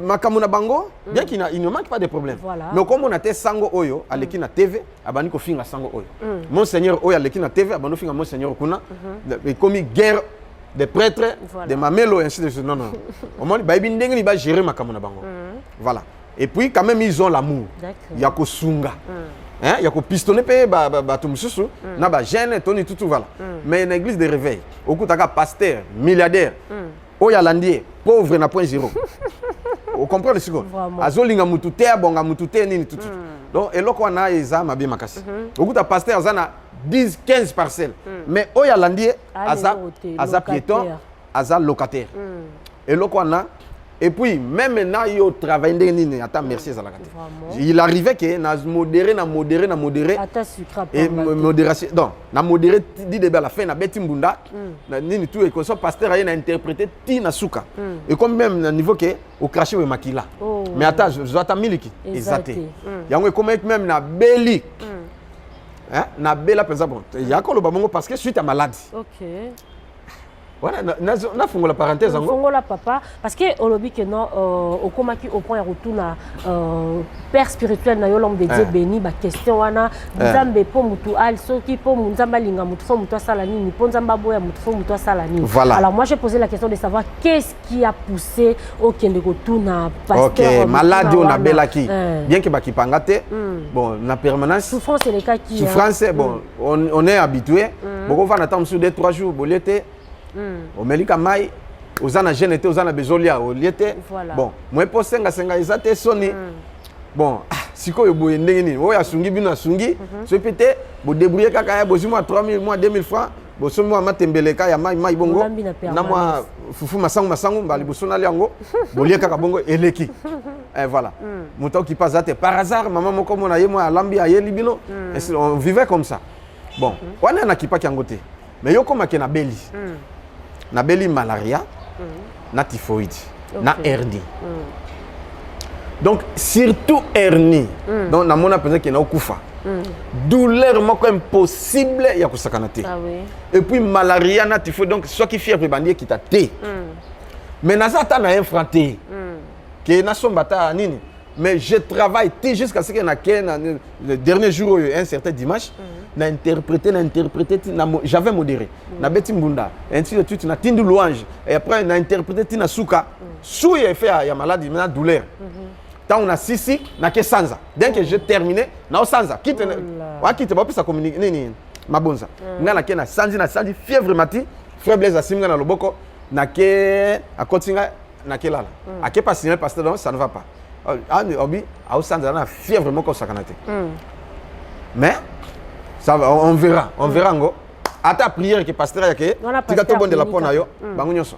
makamuna bango bien qu'il ne manque pas de problème. Mais comme on a té sango oyo aleki na TV abani ko finga sango oyo. Monseigneur oyo aleki na TV abani finga monseigneur kuna et comme guerre des prêtres, des mamélos, ainsi de suite. Non. Au moins, ils vont gérer ma kamona bango. Voilà. Et puis, quand même, ils ont l'amour. Il y a Kosunga. Il y a pistonné, Batumsusu, Naba gêne, Tony, tout, voilà. Mais une église de réveil, au coup, pasteur, milliardaire, Oyalandier, pauvre, n'a point zéro. Vous comprenez ce que Azolinga mutute, bonga mutute, nini, tout. Donc, et là, on a les âmes à bien makasi. Au coup, pasteur, Azana 10, 15 parcelles. Mais Oyalandier, Aza piéton, Aza locataire. Et là, on a. Et puis, même maintenant, il y a un travail de attends, merci à la carte. Il arrivait que na modéré. Et modération. Donc, na modéré, dit de la fin, na betimbunda, ni tout et que son pasteur a interprété Tina Souka. Et comme même au niveau que au craché au makila. Mais attends, je dois t'amiliki. Exacté. Il y a comme même na belli. Na bella par exemple. Il y a encore le babongo parce que suite à maladie. OK. na fungola parenthèse ngo fungola papa parce que olobi que non au komaki au point retour na père spirituel na yo l'homme de Dieu béni ba question wana nzambe po mutu al soki po nzamba linga mutu fo mutu sala nini po nzamba boya mutu fo mutu sala nini. Alors moi j'ai posé la question de savoir qu'est-ce qui a poussé au kende retour na pasteur. OK, malade on a belaki bien que ba kipangate bon na permanence souffrance c'est les cas qui souffrance bon on est habitué beaucoup va attendre sur 2-3 jours bolete au melika mai ozana jeune était ozana bezolia au liete bon moi pour senga ezate soni bon sikoyo boye ndenge nini oya sungi bino asungi so pété bo débrouiller kaka ya bozimo 3000 mois 2000 francs bo so moi matembeleka ya mai bongo na moi fufu masangu mbali bosona liango bolie kaka bongo eleki et voilà moto qui passe ate par hasard maman moko mona ye moi alambi ayeli bino on vivait comme ça bon wana na kipa kiangote mais yo koma ke na beli na beli malaria na typhoïde na hernie donc surtout hernie donc na mona penza ke na okufa douleur moko impossible ya kusakana te et puis malaria na typhoïde donc soit qui fièvre bandie qui ta te mais naza ta na infranté ke na sombata nini mais je travaille jusqu'à ce que na le dernier jour un certain dimanche na interprété j'avais modéré na beti mbunda ainsi de suite na tindu louange et après na interprété tina suka sou ya fait ya maladie na douleur tant on a sisi na ke sanza dès que j'ai terminé na sanza quitte ba pisa communiquer nini mabonza nga na ke na sanzi fièvre mati frère Blaise asimga na loboko na ke akotinga na ke lala ake pas signer parce que donc ça ne va pas obi au sanza na fièvre moko sakanate mais ça va, on verra ngo ata prière que pasteur yake tika to bonde la pona yo bango nyonso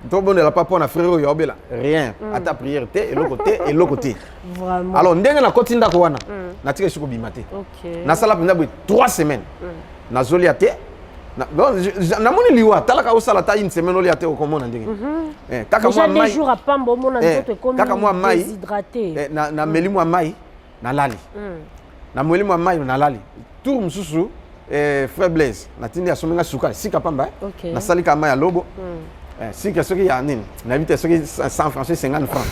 to bonde la pona frère yo obela rien ata prière te et le côté vraiment alors ndenge na kotinda ko wana na tika siko bimate OK na sala penda 3 semaines na zolia te na moni liwa talaka osala ta une semaine olia te o komona ndenge kaka moi mai jours à pambo mona nzoto comme kaka moi mai déshydraté na meli moi mai na lali na mweli moi mai na lali tour mususu frère Blaise na tindi asomenga suka sika pamba na sali kama ya lobo sika soki ya nini na vite soki 100 francs 50 francs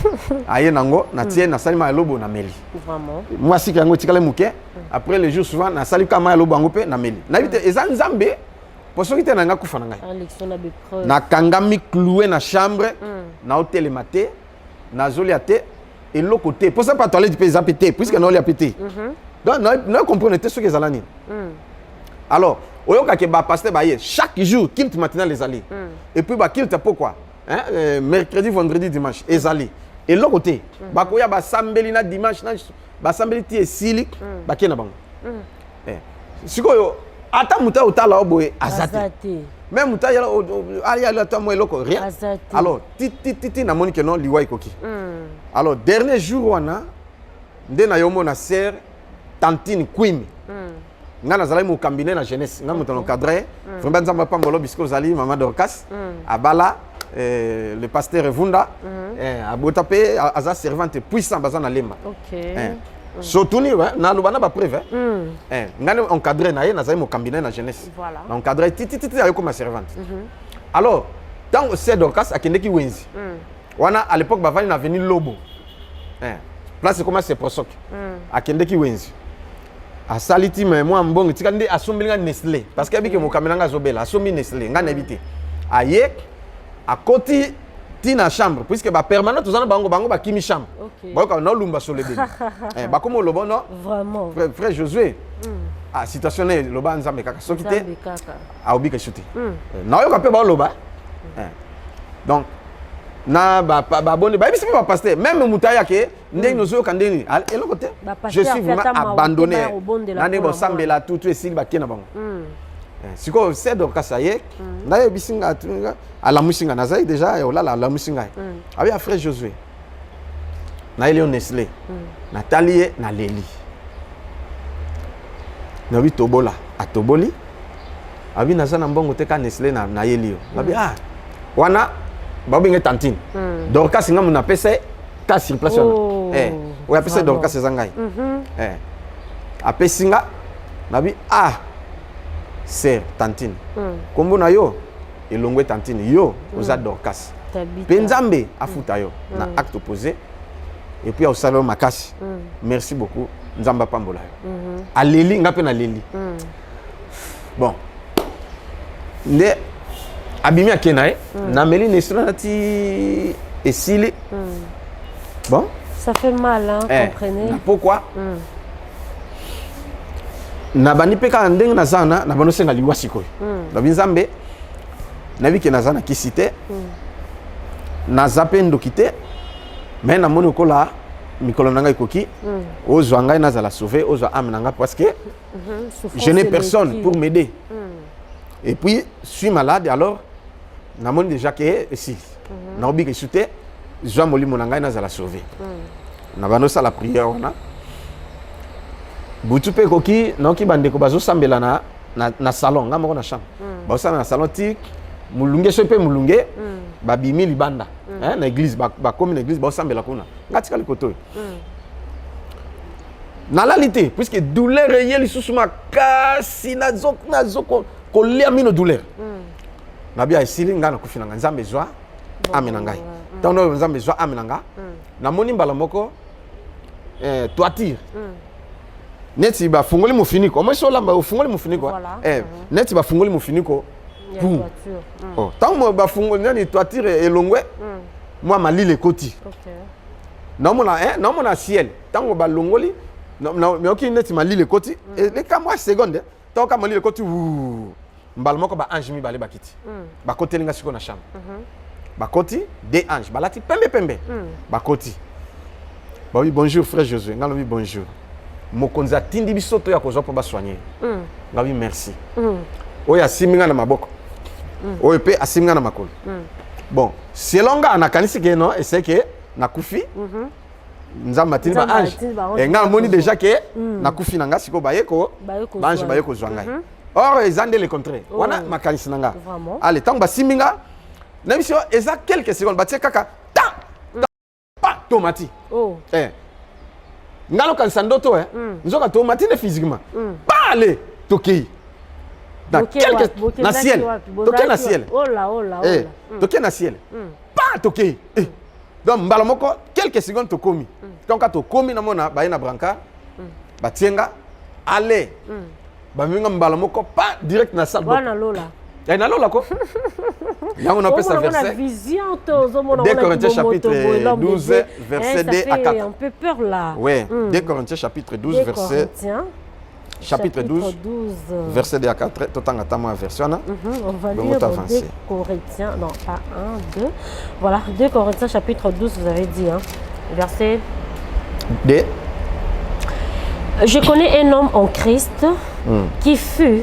aye nango na tie na sali ma ya lobo na meli vraiment moi sika yango tikale muke après les jours souvent na sali kama ya lobo yango pe na meli na vite eza nzambe po soki te na nga kufa na ngai na kangami cloué na chambre na hôtel maté na zolia te et l'autre côté pour ça pas toilette peut zapéter puisque na oli a pété donc non comprenez ce que zalani alors oyoka ke ba pasteur ba chaque jour kilt matinal les allés et puis ba kilt pourquoi mercredi vendredi dimanche les allés et l'autre côté ba koya ba sambeli na dimanche na ba sambeli ti esili ba kena bango sikoyo ata muta utala oboye azati même muta yala ali ta mo eloko rien alors ti na moni ke non liwa ikoki alors dernier jour wana nde na yomo na sœur Tantine Queen nga nazali mo cabinet na jeunesse nga moto encadré vraiment nzamba pambolo bisko zali maman Dorcas abala le pasteur Evunda abota pe aza servante puissant baza na lemba surtout ni na lobana ba preuve nga encadré na ye nazali mo cabinet na jeunesse na encadré titi ayo comme servante alors tant c'est Dorcas akendeki wenzi wana à l'époque bavani na avenue Lobo place comment c'est prosok akendeki wenzi asaliti mais moi mbongo tika nde asombelinga Nestlé parce que abike mo kamelanga zobela asombi Nestlé nga na éviter aye akoti tina chambre puisque ba permanent tozana bango ba kimi chambre boka na lumba sur le début ba comme lobo non vraiment frère Josué situationné loba nzambe kaka sokite aobika chuté na yo ka pe ba loba donc na ba bonne ba bisi ba pasteur même mutaya ke ndenge nozo kandeni et le côté je suis vraiment abandonné na ne bo sambela tout esi ba kena bango siko c'est donc ça y est na ye bisinga tunga ala musinga na zai déjà ola la musinga abi a frère Josué na Léon Nestlé na talie na leli na bi tobola atoboli abi na zana mbongo te ka Nestlé na yelio abi wana babinge tantine Dorcas nga muna pese ta sur place wana oya pese Dorcas ezangai apesinga nabi sœur tantine kombo na yo elongwe tantine yo oza Dorcas pe Nzambe afuta yo na acte opposé et puis au salon makasi merci beaucoup Nzamba pambola yo aleli nga pe na leli bon nde abimi akena na meli nestra ti esili bon ça fait mal hein comprenez pourquoi na bani pe ka ndenge na zana na bano senga liwa sikoyo na Nzambe na biki na zana kisite na zape ndokite mais na moni kola mikolo nanga ikoki ozwa ngai na zala sauver ozwa âme nanga parce que je n'ai personne pour m'aider et puis je suis malade alors na moni déjà que si na obi que chuté zwa molimo nanga na zala sauver na bano sala prière ona butu pe koki na ki bandeko bazo sambela na salon nga moko na chambre ba osala na salon ti mulunge so pe mulunge ba bimi libanda na église ba comme na église ba osambela kuna ngati kali koto na lalité puisque douleur yeli susuma kasi na zoko ko lia mino douleur na bia esili nga na kufina Nzambe zwa amena ngai tono Nzambe zwa amena nga na moni mbala moko toiture neti ba fungoli mufiniko moi so lamba fungoli mufiniko neti ba fungoli mufiniko pour oh tant ba fungoli nani toiture elongwe moi malile koti non mona ciel tant ba longoli mais ok neti malile koti et les ka moi seconde tant ka malile koti mbala moko ba ange mi bale bakiti ba kote linga siko na chambre ba koti des anges balati pembe ba koti ba oui bonjour frère Josué ngalo oui bonjour mokonzi atindi biso to ya kozwa po basoigner nga bi merci oyo asiminga na maboko oyo pe asiminga na makolo bon selon nga nakanisi ke no ese ke nakufi Nzambe atindi ba ange nga moni déjà ke nakufi na nga siko bayeko ba ange bayeko zwa ngai or ezande le contraire wana makanisi na nga allez tant basiminga na biso eza quelques secondes batie kaka pa tomati ngalo kanisa ndoto nzoka to matine physiquement pas aller toki dans quelques na ciel toki na ciel oh là toki na ciel pas toki donc mbala moko quelques secondes to komi donc to komi na mona ba ina branca ba tienga aller ba minga mbala moko pas direct na salle bana lola na lola ko yango na pesa verset 2 Corinthiens chapitre 12 verset 2 à 4 un peu peur là ouais 2 Corinthiens chapitre 12 verset chapitre 12 verset 2 à 4 totanga tama version on va lire 2 Corinthiens non pas 1 2 voilà 2 Corinthiens chapitre 12 vous avez dit verset 2 je connais un homme en Christ qui fut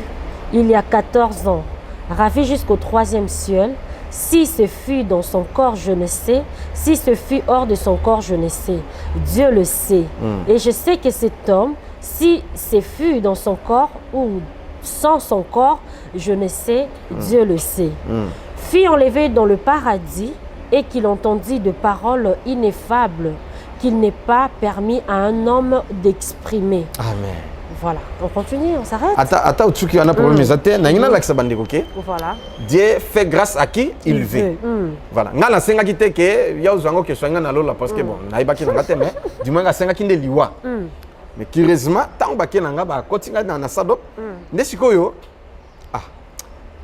il y a 14 ans ravi jusqu'au 3e ciel. Si ce fut dans son corps, je ne sais. Si ce fut hors de son corps, je ne sais. Dieu le sait. Et je sais que cet homme, si ce fut dans son corps ou sans son corps, je ne sais. Dieu le sait. Fut enlevé dans le paradis et qu'il entendit de paroles ineffables qu'il n'est pas permis à un homme d'exprimer. Amen. Voilà, on continue, on s'arrête. Attends, tu qui en a problème, voilà. Dieu fait grâce à qui il veut. Voilà. Ngala senga kite ke ya uzango ke soinga na lola parce que bon, na ibaki na ngate mais du moins senga kinde liwa. Mais curieusement, tant baki na nga ba kotinga na sadop, ndesikoyo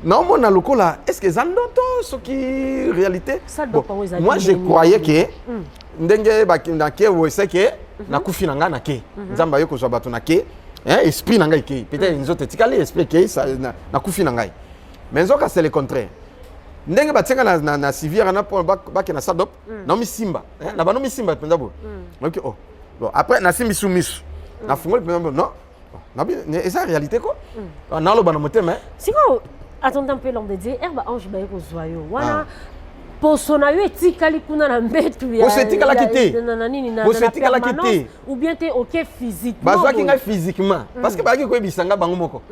non mon lokola, est-ce que zandoto ce qui réalité? Bon, moi je croyais que ndenge baki na ke wo c'est que na kufi na nga na ke. Nzamba yo ko zo bato na ke. Esprit na ngai ke peut-être nzote tikali esprit ke na kufi na ngai mais nzoka c'est le contraire ndenge batenga na civire na po baki na sadop na mi simba na bano mi simba penza bo OK oh bon après na simbi soumis na fungoli penza non na bi esa réalité ko na lo bana motema siko attends un peu l'homme de Dieu herba ange ba ko zoyo wana posona yo etikali kuna na mbetu ya posetikala kité posetikala kité ou bien te OK physiquement bazwa kinga physiquement parce que baki ko ebisanga bango moko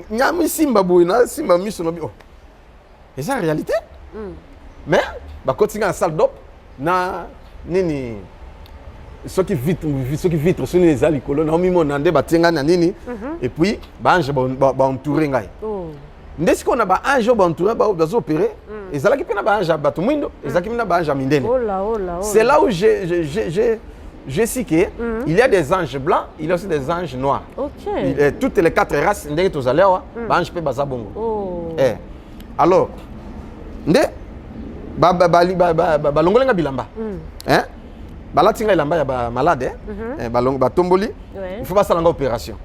nyami simba boy na simba miso no bi oh et ça en réalité mais ba kotinga na salle d'op na nini soki vitre soni les alikolo na mimo na nde batenga na nini et puis ba ange ba entourer ngai ndesi ko na ba ange au bantoura ba bazo opérer ezalaki pe na ba ange bato mwindo ezalaki na ba ange mindene. Oh là. C'est là où je sais que il y a des anges blancs, il y a aussi des anges noirs. OK. Toutes les 4 races ndenge tozalewa ba ange pe baza bongo. Oh. Alors nde ba longolenga bilamba. Hein? Balatinga ilamba ya ba malade balongo batomboli. Il faut pas salanga opération.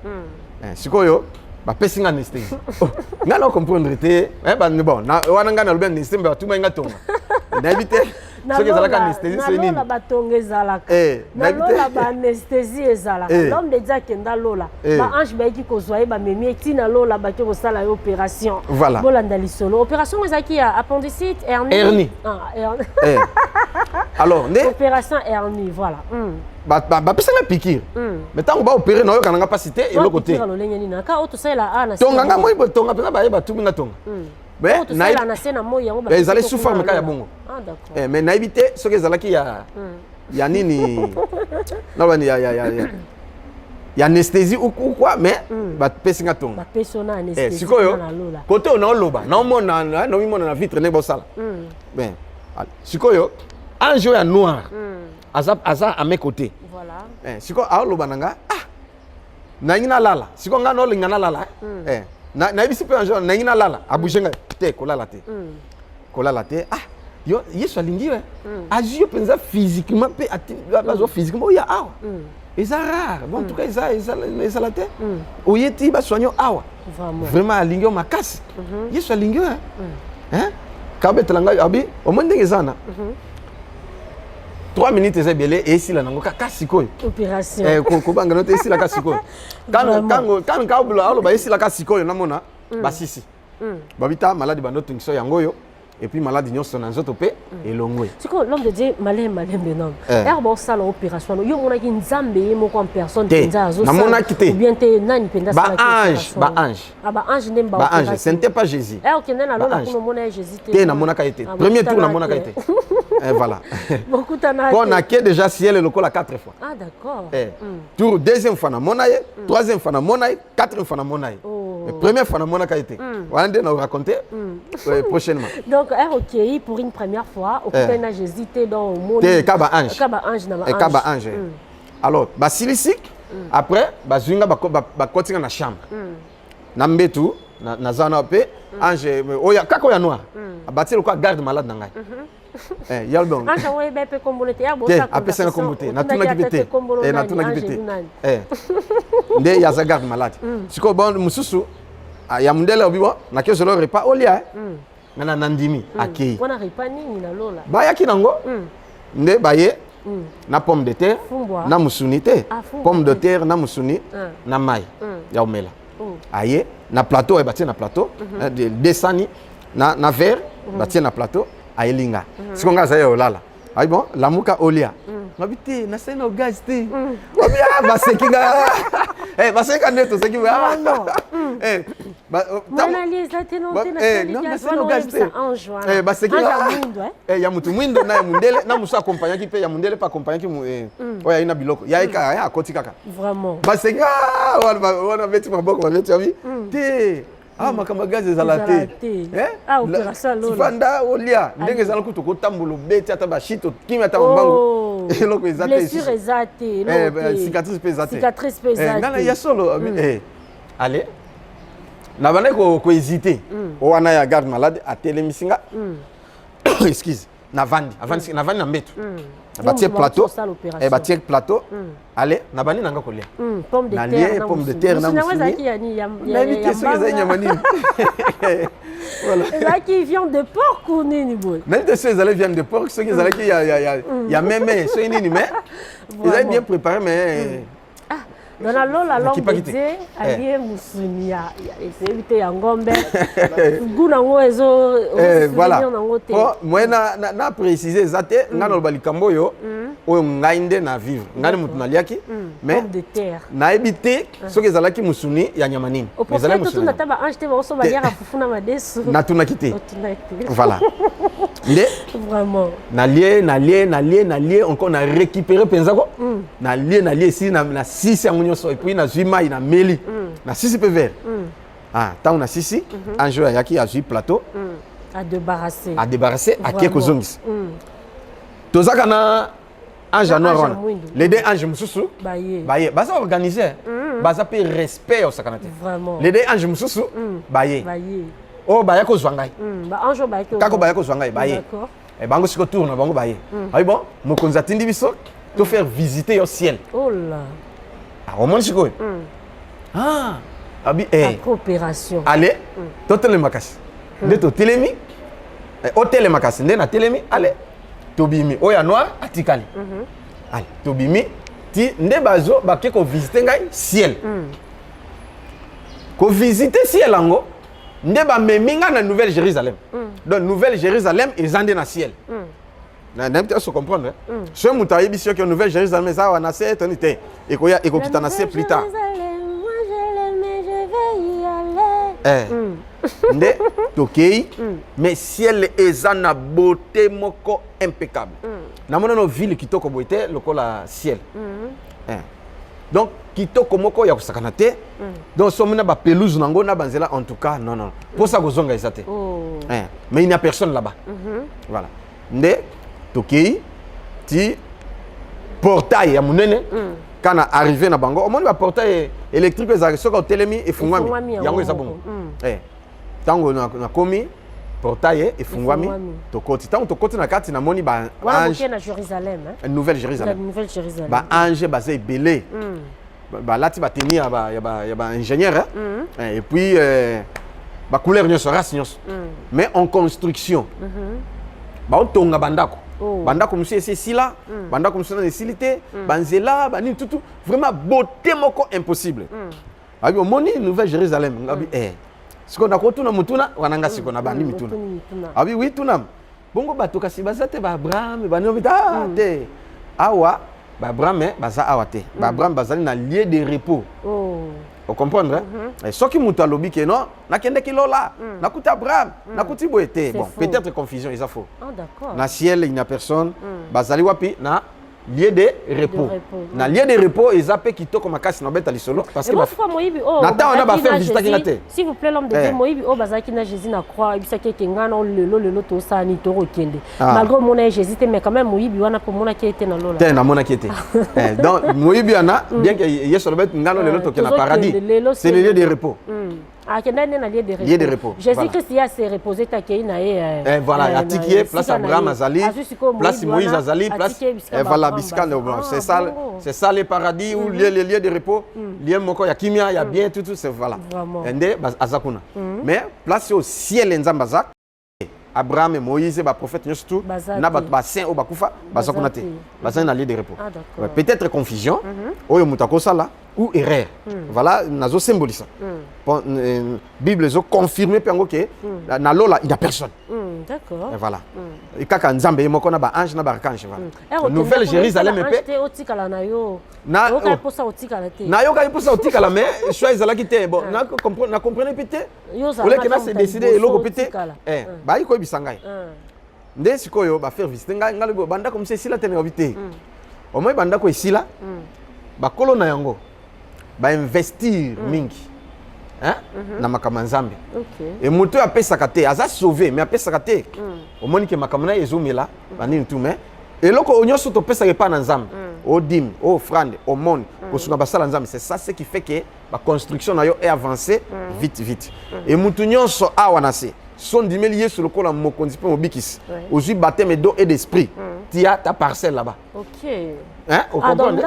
Sikoyo ba pesinga anesthésie. Nga na comprendre te ba bon na wana nga na lobe anesthésie ba tuma nga tonga. Na éviter ce que zalaka anesthésie c'est nini. Na batonga ezalaka. Na lola ba anesthésie ezalaka. L'homme de Dieu kenda lola. Ba ange ba ki kozwa ba memi tina lola ba ki kosala opération. Voilà. Bolanda lisolo. Opération ezaki appendicite, hernie. Hernie. Alors, opération hernie, voilà. Ba pesanga piqûre. Mais tant on va opérer no kananga pas cité et le côté. Tonga nga moi tonga pena ba yeba tuminga tonga. Mais ils allaient souffrir mais ya bongo. Ah d'accord. Mais na éviter ce que zalaki ya nini. Non ya anesthésie ou quoi mais ba pesinga tonga. Ba pesona anesthésie. Sikoyo. Côté on loba. Na mona na vitre ne bosala. Ben sikoyo ange ya noir. Aza à mes côtés. Voilà. Siko aoloba nanga nangina lala. Siko nga no lingana lala. Na ibisi pe ange nangina lala. Abujenga te kolala te. Kolala te. Yo yeso alingi agir penza physiquement pe azo physiquement ya awa. C'est rare. Bon en tout cas ça la te. Oyeti ba soigner awa. Vraiment alingi o makasi. Yeso alingi hein? Kabet langa abi o monde ngezana. 3 minutes eza belé et ici là nango kasiko opération ko banga note ici là kasiko quand kabula alo ba ici là kasiko na mona ba sisi babita malade ba note ngso yango yo et puis malade nyonso na nzoto pe elongwe siko l'homme de Dieu malembe non herbo sala opération yo mona ki nzambe moko en personne penza azo na mona kité ou bien te nani penza ba ange ba ange nemba ba ange ce n'était pas Jésus OK na lola ko mona Jésus te na mona ka été premier tour na mona ka été voilà. On a que déjà ciel et le col à 4 fois. Ah d'accord. Tour deuxième fois na monaye, troisième fois na monaye, quatrième fois na monaye. Première fois na mona ka été. On va nous raconter prochainement. Donc OK pour une première fois, au côté na Jésus te dans le monde. Kaba ange. Kaba ange na ange. Kaba ange. Alors, basilisik après bazunga ba kotinga na chambre. Na mbetu na zana pe ange oya kako ya noir. Abati le quoi garde malade na ngai. Yalbon. Ange oye be pe kombolete ya bosa. Apesa na kombote. Na tuna kibete. Na tuna kibete. Nde ya za garde malade. Siko bon mususu ya mundele obibo na kezo le repas olia. Na nandimi akei. Wana repas nini na lola. Ba yaki nango. Nde baye na pomme de terre na musuni te. Pomme de terre na musuni na mai. Ya omela. Aye na plateau e batie na plateau desani na verre batie na plateau ayelinga sikonga za yo lala ay bon lamuka olia mabite na sena o gaz te obia basekinga baseka neto seki ba non na liza te non te na sena o gaz te basekinga ya mutu mwindo na mundele na musa accompagner ki pe ya mundele pa accompagner ki oya ina biloko ya ika ya akoti kaka vraiment basekinga wana beti maboko babeti abi te makamba gazi ezalate opération lola fanda olia ndenge ezala kutu kotambola beti ata bashito kimi ata mbango eloko ezate blessure ezate cicatrice pe ezate cicatrice pe ezate ngana ya solo allez na bana ko hésiter wana ya garde malade atelemisinga excuse na vandi na mbetu batie plateau batie plateau allez na bani nanga kolia pomme de terre na musuni na invité ceux qui zanya manini voilà là qui vient de porc ou nini boy même de ceux qui viennent de porc ceux qui zala qui y a même ceux nini mais ils ont bien préparé mais dans la lola longue de allié musuni ya éviter ya ngombe guna ngo ezo voilà moi na préciser zate ngana lo balikambo yo oyo ngai nde na vivre ngani mutu naliaki mais de terre na ebité soki ezalaki musuni ya nyama nini ezalaki musuni na taba ange te ba so baliaka fufuna madesu na tunaki te voilà nde vraiment na lié encore na récupérer penza ko na lié ici na 6 et puis na zui mai na meli na 6 pe vert Ah, tant on a sisi, ange ayaki azui plateau. À débarrasser. À débarrasser, à qui kozongis. Tozaka na ange noir. Les deux anges mususu. Baye. Baza organisé. Baza pe respect au sakanate. Vraiment. Les deux anges mususu. Baye. Baye. Oh baye ko zwangai. Ba ange baye ko. Kako baye ko zwangai baye. D'accord. Et bango siko tourne bango baye. Ah bon, mokonza tindi biso to faire visiter au ciel. Oh là. Ah au monde siko. Ah. Abi La coopération. Allez. Totele makasi. Ndeto telemi. Hôtel makasi ndena telemi. Allez. Tobimi oya noir atikali. Allez, tobimi ti nde bazo bake ko visiter ngai ciel. Ko visiter ciel ango nde ba meminga na Nouvelle Jérusalem. Donc Nouvelle Jérusalem ils en na ciel. Na ndemte se comprendre. Ce muta yebisio que Nouvelle Jérusalem ça va nasser éternité. Et ko ya et ko kita nasser plus tard. Moi je l'aime mais je vais y aller. Nde tokei mais ciel ezana beauté moko impeccable. Na mona no ville kitoko boité lokola ciel. Donc kitoko moko ya kusakana te. Donc somina ba pelouse nango na banzela en tout cas non. Pour ça gozonga ezate. Mais il n'y a personne là-bas. Voilà. Nde tokei ti portail ya munene. Quand on arrivé na bango, au moins le portail électrique les arrêts au télémi et fungwami. Yango ezabongo. Tango na komi portail et fungwami. Tokoti tango tokoti na kati na moni ba ange na Jérusalem hein. Nouvelle Jérusalem. Nouvelle Jérusalem. Ba ange basé belé. Ba lati ba tenir ya ba ingénieur et puis ba couleur nyonso race nyonso. Mais en construction. Ba otonga bandako. Bandako monsieur c'est sila, bandako monsieur na silité, banzela, bani tout vraiment beauté moko impossible. Abi moni Nouvelle Jérusalem, ngabi siko na kotuna mutuna wananga siko na bani mituna. Abi oui tunam. Bongo bato kasi bazate ba Abraham bani obita te. Awa ba Abraham baza awate. Ba Abraham bazali na lieu de repos. Vous comprenez? Et ce qui m'a lobby que non, na kende kilola, na kuta Abraham, na kuti boete. Bon, peut-être confusion, ils a faux. Ah d'accord. Na ciel il n'y a personne. Bazali wapi na lieu de repos. Na lieu de repos, ils appellent kitoko makasi na beta lisolo parce que Nata on a ba faire visiter kinate. S'il vous plaît l'homme de Dieu Moïbi o bazaki na Jésus na croix, ibisa ke ngana lelo to sa ni to kende. Malgré mon Jésus mais quand même Moïbi wana pour mona ki était na lola. Te na mona ki était. Donc Moïbi ana bien que yeso beta ngana lelo to na paradis. C'est le lieu de repos. Ah, qui est na lieu de repos. Jésus-Christ y a se reposé ta kei na e. Voilà, atikie place Abraham azali, place Moïse azali, place voilà biscan c'est ça le paradis où les lieux de repos, lieu moko ya kimia, ya bien tout c'est voilà. Ende azakuna. Mais place au ciel nzambaza Abraham et Moïse ba prophète surtout na ba saint au bakufa bazakuna te. Bazana na lieu de repos. Peut-être confusion, oyo mutako sala ou erreur. Voilà, nazo symbolise. Bible zo confirmer pengo que na lola il n'y a personne. D'accord. Et voilà. Et kaka nzambe moko na ba ange na ba archange voilà. Nouvelle Jérusalem pe. Na yo ka posa otikala mais choix ezalaki te bon na comprendre pété. Ole que na se décider eloko pété. Ba iko bisangai. Nde sikoyo ba faire visiter ngai ngalo banda comme c'est sila tene obité. Au moins banda ko esila. Ba kolona yango. Ba investir mingi. Hein? Na makama nzambe. Et moto apesaka te, aza sauvé mais apesaka te. Omoni ke makamana ezomela, bani tout mais eloko onyoso to pesaka pa na nzambe. O dim, o offrande, o monde, ko sunga basala nzambe, c'est ça ce qui fait que la construction na yo est avancée vite. Et moto nyonso awa na se. Son dimeli yesu lokola mokonzi pe mobikisi. Ozui baptême d'eau et d'esprit. Tu as ta parcelle là-bas. OK. Hein? Vous comprenez?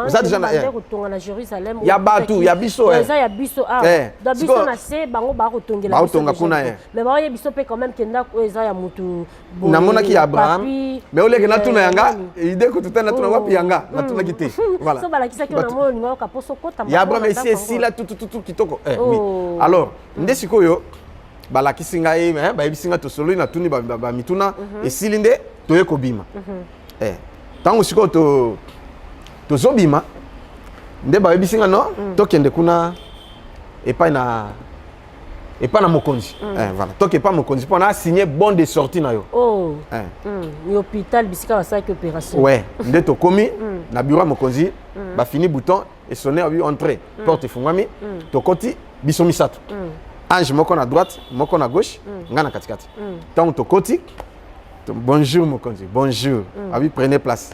Vous êtes déjà na Jérusalem. Il y a Batou, il y a Bisso. Il y a Bisso. Ah. Da Bisso na se bango ba rotongela. Ba rotonga kuna ye. Mais ba ye Bisso pe quand même kenda ko eza ya mutu. Na mona ki Abraham. Mais ole ke na tuna yanga, ide ko tutana tuna wapi yanga, na tuna kite. Voilà. So bala kisa ki na mona ngo ka poso kota. Ya Abraham ici là tout kitoko. Oui. Alors, ndesikoyo balakisi ngai bayebisi ngai tosolo na tuni bamituna esili nde toye kobima ntango sikoyo tozobima nde bayebisi ngai no tokende kuna epai na mokonzi voilà toke epai mokonzi mpo na asigné bon de sortie na yo ni hôpital bisika basalaki opération ouais nde tokomi na bureau ya mokonzi bafini bouton et sonné abi entrée porte efungwami tokoti biso misato ange moko na droite moko na gauche nga na katikati tant tokoti bonjour mokonzi bonjour abi prenez place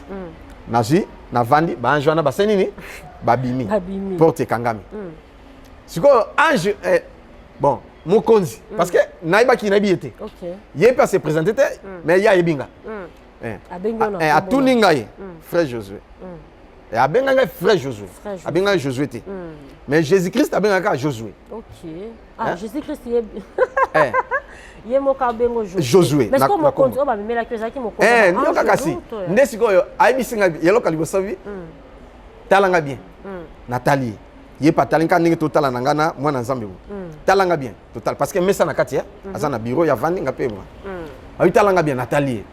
nazi na vandi ba ange wana baseni ni babimi porte kangami siko ange bon mokonzi parce que naiba ki naibi était yé pas se présenter mais ya yebinga a tuninga ye frère Josué et a benga frère Josué a benga Josué té mais Jésus-Christ a benga Josué Jésus-Christ ye moka bengo Josué mais comme mokonzi oba memela kezaki mokonzi non kakasi ndesiko yo aibisinga yelo kalibosavi talanga bien Nathalie yé pas talinga ningi total na ngana mwana nzambe talanga bien total parce que mesa na kati ya azana bureau ya vandi nga pebwa abi talanga bien Nathalie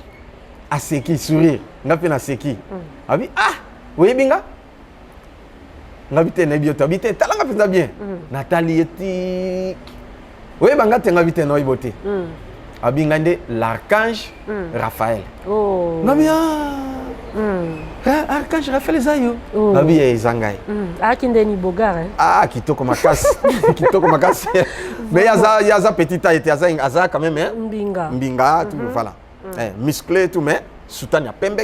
aseki sourire nga pe na seki abi oui binga nga bité na biota bité talanga penza bien Nathalie eti oui banga tenga bité no ibote abi ngande l'archange Raphaël nga bien archange Raphaël zayo abi ezangai akindeni bogare kitoko makasi kitoko makasi mais yaza petite taille yaza quand même mbinga tout voilà musclé tout mais soutane pembe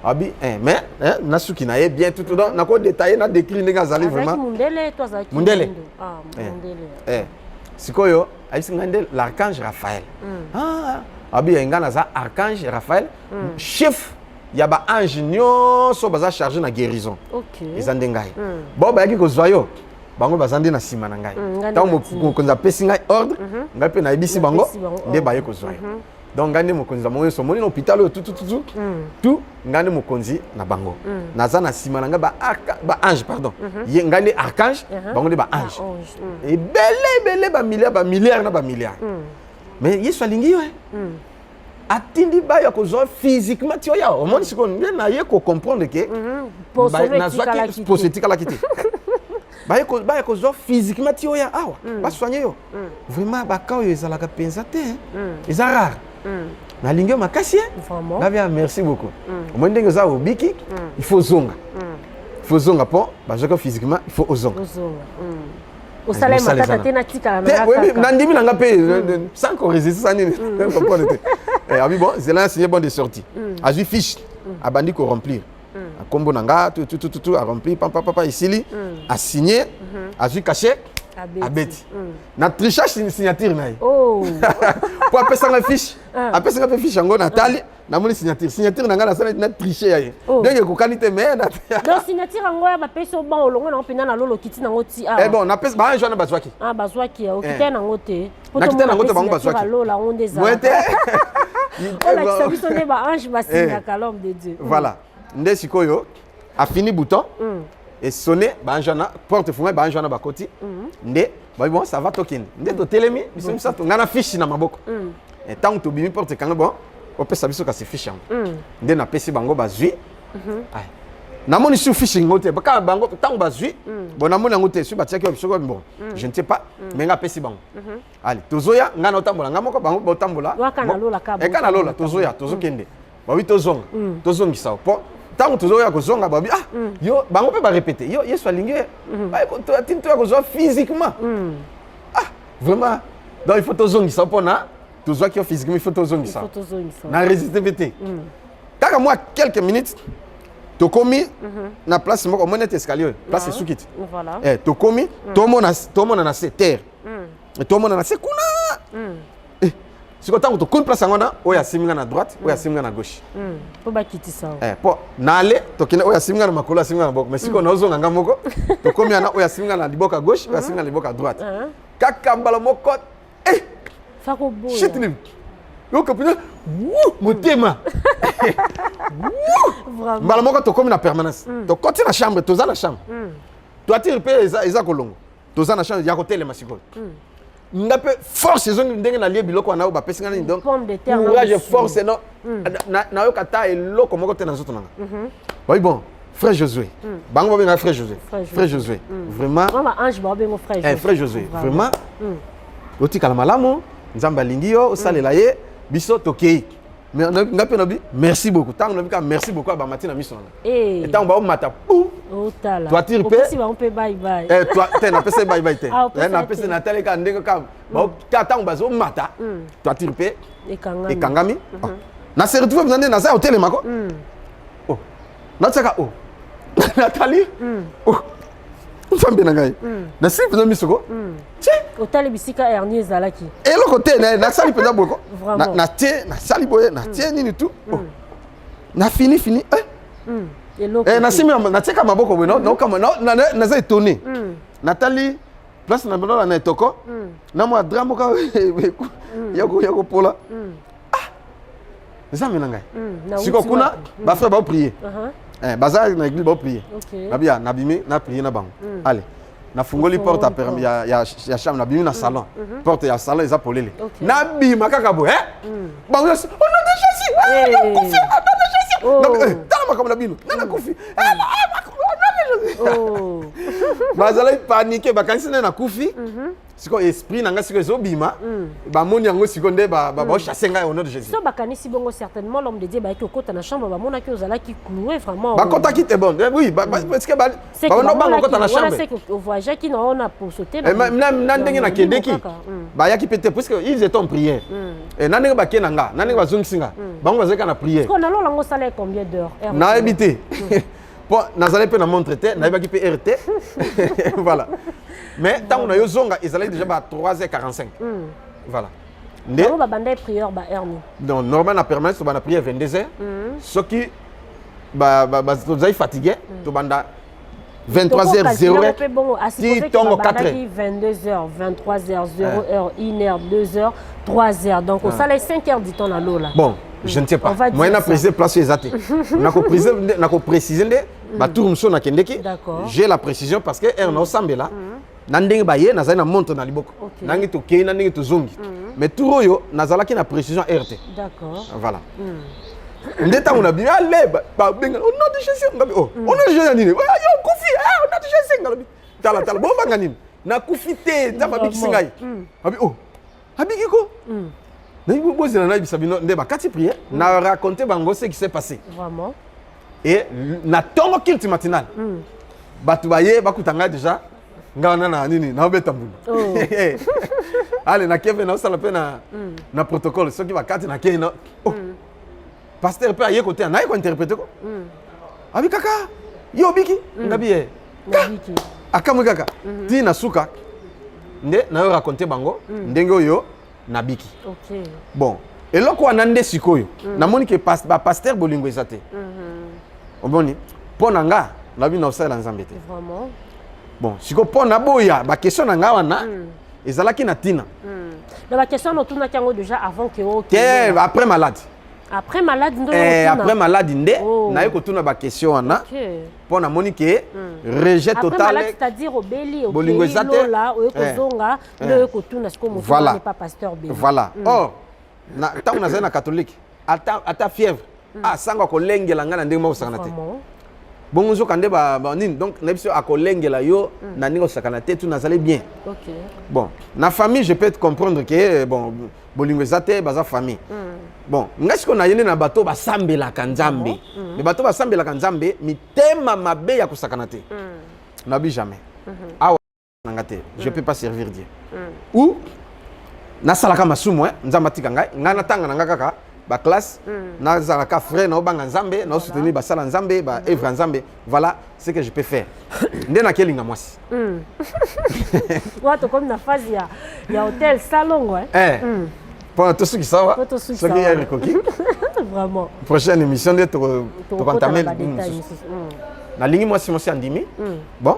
abi mais nasuki na ye bien tout donc nako détailler na décrire ndenge azali vraiment mundele sikoyo aisi ngande l'archange Raphaël abi ngana za archange Raphaël chef ya ba ange nyonso baza chargé na guérison ezande ngai bo ba yaki kozwa yo bango bazandi na sima na ngai tango mokonzi apesi ngai ordre ngai pe nayebisi bango nde baye kozwa yo donc ngande mokonzi na mongo somoni na hôpital oyo tout ngande mokonzi na bango naza na sima na ngai ba ange pardon ye ngande archange bango nde ba ange ebele ba milliard na ba milliard mais yesu alingi yo atindi ba ya kozwa physiquement ti oya omoni siko nde na ye ko comprendre que nazwaki posetika la kiti ba ya kozwa physiquement ti oya awa ba soigner yo vraiment ba ka oyo ezalaka penza te eza rare na lingi makasi vraiment merci beaucoup omoni ndenge za obiki il faut zonga po ba joko physiquement il faut ozonga osala matata te na tika na oui nandimi nanga pe sans qu'on résiste ça nini comprendre te abi bon c'est là signé bon de sortie a ju fiche a bandi ko remplir a combo nanga tout a remplir papa ici a signé a ju cachet a beti na trichage signature na pour appeler ça la fiche appeler ça la fiche ngo Nathalie na moni signature nanga na sala na tricher yaye ndenge ko qualité mais na donc signature ngo ya ba peso ba olongo na pena na lolo kiti na ngoti bon na pesa ba jona bazwaki bazwaki o kiti na ngote na kiti na ngote bango bazwaki lola ondeza mwete on a servi sonné ba ange ba signa l'homme de Dieu voilà nde sikoyo a fini bouton et sonné ba jona porte fumé ba jona ba koti nde bon ça va token nde to telemi biso misato ngana fiche na maboko et tant to bimi porte kanga bon opesa biso kasi fiche yango nde na pesi bango bazwi namoni sur fiche ngote baka bango tant bazwi bon namoni yango te sur batiaki biso bon je ne sais pas mais nga pesi bango allez tozoya ngana otambola ngamo bango botambola kana lola tozoya tozokende bawi tozongisa po tant tozoya kozonga babi yo bango pe ba répéter yo yeso alingi ba ko tinto ya kozwa physiquement vraiment donc il faut tozongisa pona tozwa ki physiquement il faut tozongisa na résister vite kaka moi quelques minutes tokomi na place moko monete escalier place sukiti voilà tokomi tomona na se terre tomona na se kuna siko tango tokoni place ngona oya siminga na droite oya siminga na gauche po bakitisa po nale tokene oya siminga na makolo siminga na boko mais siko na ozonga nga moko tokomi ana oya siminga na liboka gauche oya siminga na liboka droite kaka mbala moko fako boya shitlim yo kapina motema vraiment mbala moko tokomi na permanence tokoti na chambre toza na chambre toatire pe eza kolongo toza na chambre ya kotelema sikoyo ngape force ezongi ndenge na lie biloko na ba pesi ngani donc courage force non na yo kata eloko moko te na zoto nanga oui bon frère Josué bango ba frère Josué vraiment mama ange ba bengo frère Josué vraiment otika la malamu nzamba lingi yo osalela ye biso tokei Mais merci beaucoup. Tant que merci beaucoup à Bamatina mission. Et tant on mata pou. Toiture pe. Si on peut bye bye. Toi t'es na pese bye bye t'es. Na pese na tele ka ndenge ka. Ba tant bazo mata. Toiture pe. Et kangami. Na se retrouve dans na za hôtel mako. Oh. Na tsaka oh. Nathalie. Oh. Femme na ngai. Na si pena misoko. Hôtel bisika Ernie Zalaki. Et le côté na sali pena boko. Na tie na sali boye na tie nini tout. Na fini. Na simi na tie kama boko bueno no kama na za étonné. Nathalie place na beno na etoko. Na mo drama ka yako pola. Ça me ngai. Siko kuna ba frère ba prier. Bazar na église ba prier. Nabia na bimi na prier na bango. Allez. Na fungoli porte à permis ya chambre na bimi na salon. Porte ya salon eza polele. Na bima kaka bo bango on a déjà si. Na kufi on a déjà si. Tala comme na bino. Na kufi. Oh. Bazala paniquer bakanisi na kufi. Siko esprit nanga siko ezobima ba moni yango siko nde ba chasser ngai au nom de Jésus. So bakanisi bongo certainement l'homme de Dieu ba ekota na chambre ba mona ki ozala ki cloué vraiment. Ba kota ki te bon. Oui, parce que ba no ba kota na chambre. Voilà c'est que au voyage qui on a pour sauter. Na ndenge na kendeki. Ba yaki pété parce que ils étaient en prière. Et na ndenge ba kenanga, na ndenge ba zungisinga. Bango bazeka na prière. Parce qu'on a longo salaire combien d'heures? Na habité. Bon, nazalé pe na montre te, na ba ki pe RT. Voilà. Mais tant on a eu zonga, ils allaient déjà à 3h45. Voilà. On va bander prière ba Ernie. Donc normalement la permanence on va prier 22h. Ce qui vous avez fatigué, tu banda 23h 0h. Si ton 4h 22h, 23h, 0h, 1h, 2h, 3h. Donc au salaire 5h dit on a l'eau là. Bon, je ne sais pas. Moi on a précisé place exacte. On a précisé tour mso na kendeki. J'ai la précision parce que on a ensemble là. Nandenge baye nazali na montre na liboko. Nangi to kei nandenge to zongi. Mais tout oyo nazala ki na précision RT. D'accord. Voilà. Ndeta on a bien allé ba benga on a de Jésus ngabi oh. On a de Jésus nini. Yo kufi on a de Jésus ngabi. Tala bo banga nini. Na kufi te ta ba biki singai. Abi oh. Abiki ko. Na ibo bozela na bisa bino ndeba kati prière na raconter bango ce qui s'est passé. Vraiment. Et na tongo kilt matinal. Batu baye bakutanga déjà. Ngana na nini na obeta mbulu. Allez na keve na osala pe na protocole soki bakati na kei na oh. Pasteur pe aye côté na ko interpréter ko. Abi kaka yo biki ngabi e. Biki. Akamu kaka. Ti na suka. Nde na yo raconter bango ndenge oyo na biki. OK. Bon, eloko anande sikoyo. Na moni ke pasteur bolingo ezate. Oboni pona nga na bi na osala nzambe te. Vraiment. Bon, si vous avez une question, vous avez une tina. La question, on a déjà avant que... Après malade. Après malade, après malade, on a une question. Pour la monique, rejet total. Après malade, c'est-à-dire au Béli, au Lola, au Ekozonga, le Kotuna, ce qu'on n'est pas pasteur Béli. Voilà. Or, quand on a un catholique, à ta fièvre, à sanga kolenge la ngana ndenge mo sakanate. Bon zo kande ba nini donc na biso akolengela yo na ningo sakanate tout nazali bien. OK. Bon, na famille je peux te comprendre que bon bolingo zate baza famille. Bon, ngashi ko na yene na bato ba sambela kanzambe. Mais bato ba sambela kanzambe mitema mabe ya kusakanate. Na bi jamais. Awa ngate, je peux pas servir Dieu. Ou na salaka masumu nzamba tikangai ngana tanga nga kaka ba classe na zalaka frère na obanga nzambe na soutenir ba sala nzambe ba evra nzambe. Voilà ce que je peux faire. Ndena kelinga mwasi. Wato comme na phase ya hôtel salon ouais. Pour tous ceux qui savent, ceux qui ont coquille. Vraiment. Prochaine émission de te entamer na lingi mwasi mwasi andimi. Bon.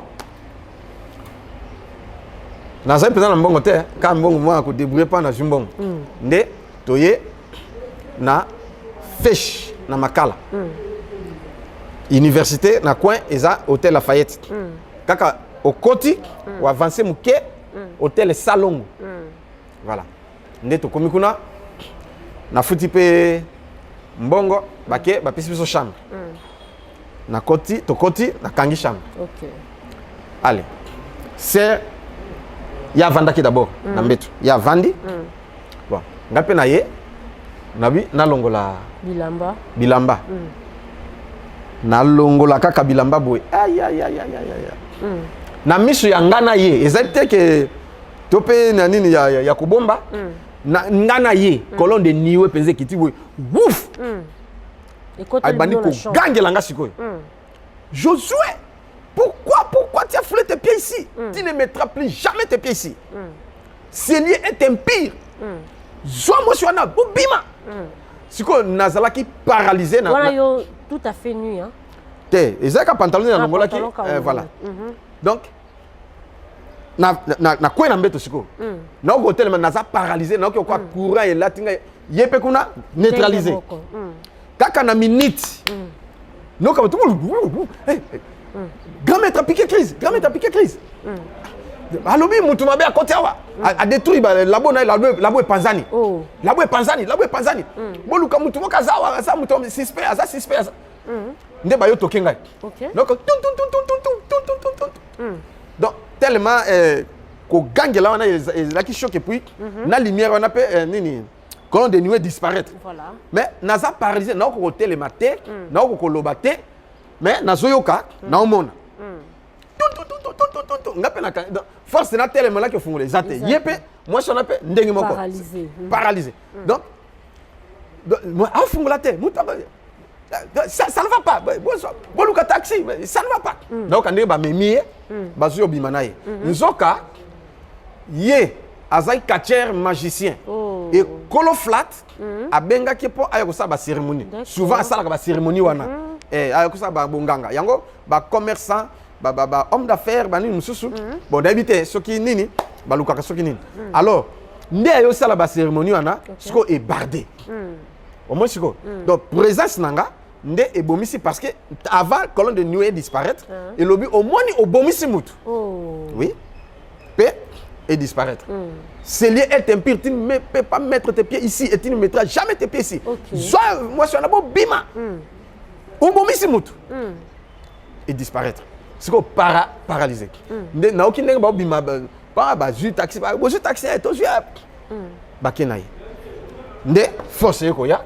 Na zai pesa na mbongo te ka mbongo mwa ko débrouiller pas na jumbongo. Nde toye na fish na makala. Université na coin eza hôtel Lafayette. Kaka au côté ou avancer muke hôtel Salongo. Voilà. Nde to komi kuna na futi pe mbongo bake ba pisi biso chambre. Na côté to côté na kangi chambre. OK. Allez. C'est ya vandaki d'abord na mbeto. Ya vandi. Bon, ngape na ye nabi na longola bilamba na longola kaka bilamba boy aïe aïe aïe aïe aïe na miso ya ngana ye ezate que topé na nini ya kubomba na ngana ye colonne de niwe penze kiti boy ouf albani ko gangela nga sikoyo Josué, pourquoi tu as foulé tes pieds ici? Tu ne mettras plus jamais tes pieds ici. Seigneur est impire. Zoa moi je suis un bima. Si quoi Nazala qui paralysé voilà yo tout à fait nuit hein. Té, ezaka pantalon na ngola qui voilà. Donc na quoi na mbeto siko. Na ko tellement naza paralysé na ko courant et là tinga yepe kuna neutralisé. Kaka na minute. Non, comme tout le monde. Grand-mère a piqué crise. Grand-mère a piqué crise. Alobi, Moutoumabé à côté, a détruit labo est Panzani. Labo est Panzani. Boluka Moutoumou Kazawa, ça Moutoum, suspect, ça suspect. Nde bayo tokenga. Donc, donc, tellement, qu'au gang là, on a là qui choque et puis, la lumière, on a fait, nini. Quand des nuées disparaître. Voilà. Mais naza paralysé, na ko télématé, na ko lobate, mais na zoyoka, na omona. Ngapena force na tellement là que font les athées. Yepé, moi je n'appelle ndengi moko. Paralysé. Paralysé. Donc moi a font la tête, ça ne va pas. Boluka taxi, ça ne va pas. Donc ande ba memie, ba zo bimanaye. Nzoka yé azai catcher magicien. Et Koloflat a benga qui pour ayo ça ba cérémonie. Souvent ça la ba cérémonie wana. Ayo ça ba bonganga. Yango ba commerçant, ba homme d'affaires, ba ni mususu. Bon d'habiter ce qui nini, ba lukaka ce qui nini. Alors, ndé ayo ça la ba cérémonie wana, ce ko est bardé. Au moins ce ko. Donc présence nanga ndé est bomisi parce que avant colonne de nuée disparaître et lobby au moins au bomisi mutu. Oui. Paix et disparaître. Célier est impire, tu ne peux pas mettre tes pieds ici et tu ne mettras jamais tes pieds ici. Soit moi je suis un bon bima. Ou bon misimutu. Et disparaître. C'est quoi paralysé. Na aucun n'est pas bima pas ba ju taxi ba ju taxi est toujours ba kenaï. Nde force yeko ya.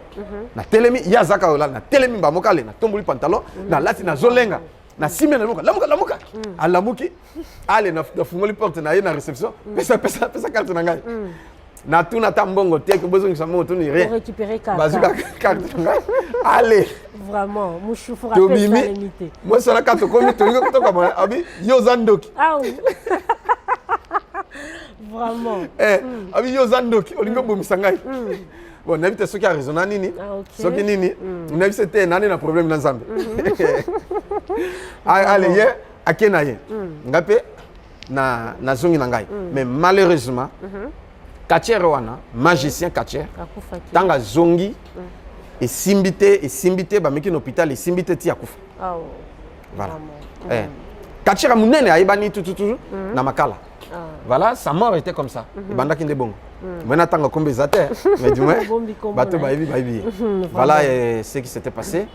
Na telemi ya zaka ola na telemi ba mokale na tomboli pantalon na lati na zolenga. Na sime na lamuka alamuki ale na fungoli porte na ye na réception pesa carte na ngai na tuna tambongo te que besoin que ça monte ni rien récupérer carte bazuka carte na allez vraiment mouchoufou rappelle ça limité moi ça la carte comme to ko comme abi yo zandoki ah oui vraiment abi yo zandoki olingo bomisa ngai bon n'habite ceux qui a raisonné nini ceux qui nini n'habite c'était nani na problème na Nzambe allez ye akena ye ngape na zongi na ngai mais malheureusement Katcher wana magicien Katcher tanga zongi et simbité ba meki hôpital et simbité ti akufa voilà Katcher a munene aibani tout na makala voilà sa mort était comme ça et banda kinde bongo maintenant tanga kombe zate mais du moins bato ba ibi voilà ce qui s'était passé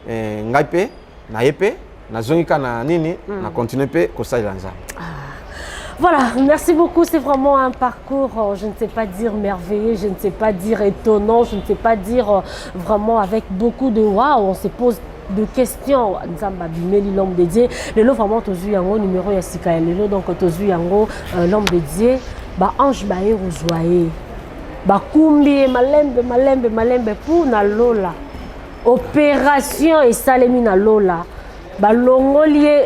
et ngaipe na yepe na zongika na nini na continuer pe ko sa ilanza. Voilà, merci beaucoup. C'est vraiment un parcours, je ne sais pas dire merveilleux, je ne sais pas dire étonnant, je ne sais pas dire vraiment avec beaucoup de waouh. On se pose de questions. Nzamba bimeli l'homme de Dieu. Le lot vraiment tozu yango numéro ya sika le lot donc tozu yango l'homme de Dieu. Ba ange ba erozoye. Ba kumbi malembe pour na lola. Opération et salemi na lola. Ba longolier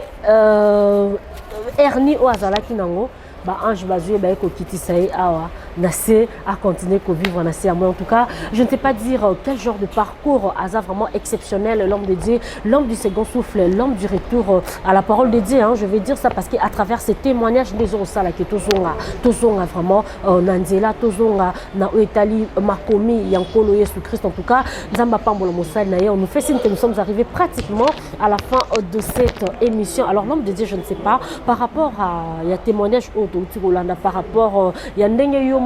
Erni o azalaki nango ba ange bazue ba eko kitisa ye awa Nassé à continuer à vivre Nassé à moi. En tout cas, je ne sais pas dire quel genre de parcours Asa vraiment exceptionnel, l'homme de Dieu, l'homme du second souffle, l'homme du retour à la parole de Dieu. Hein. Je vais dire ça parce qu'à travers ces témoignages, des gens ça là qui tozonga vraiment Nanzela, tozonga na Oetali Makomi, Yankolo Yesu Christ. En tout cas, Nzamba Pambolo Moussa Naye, on nous fait signe que nous sommes arrivés pratiquement à la fin de cette émission. Alors l'homme de Dieu, je ne sais pas par rapport à il y a témoignage au par rapport il y a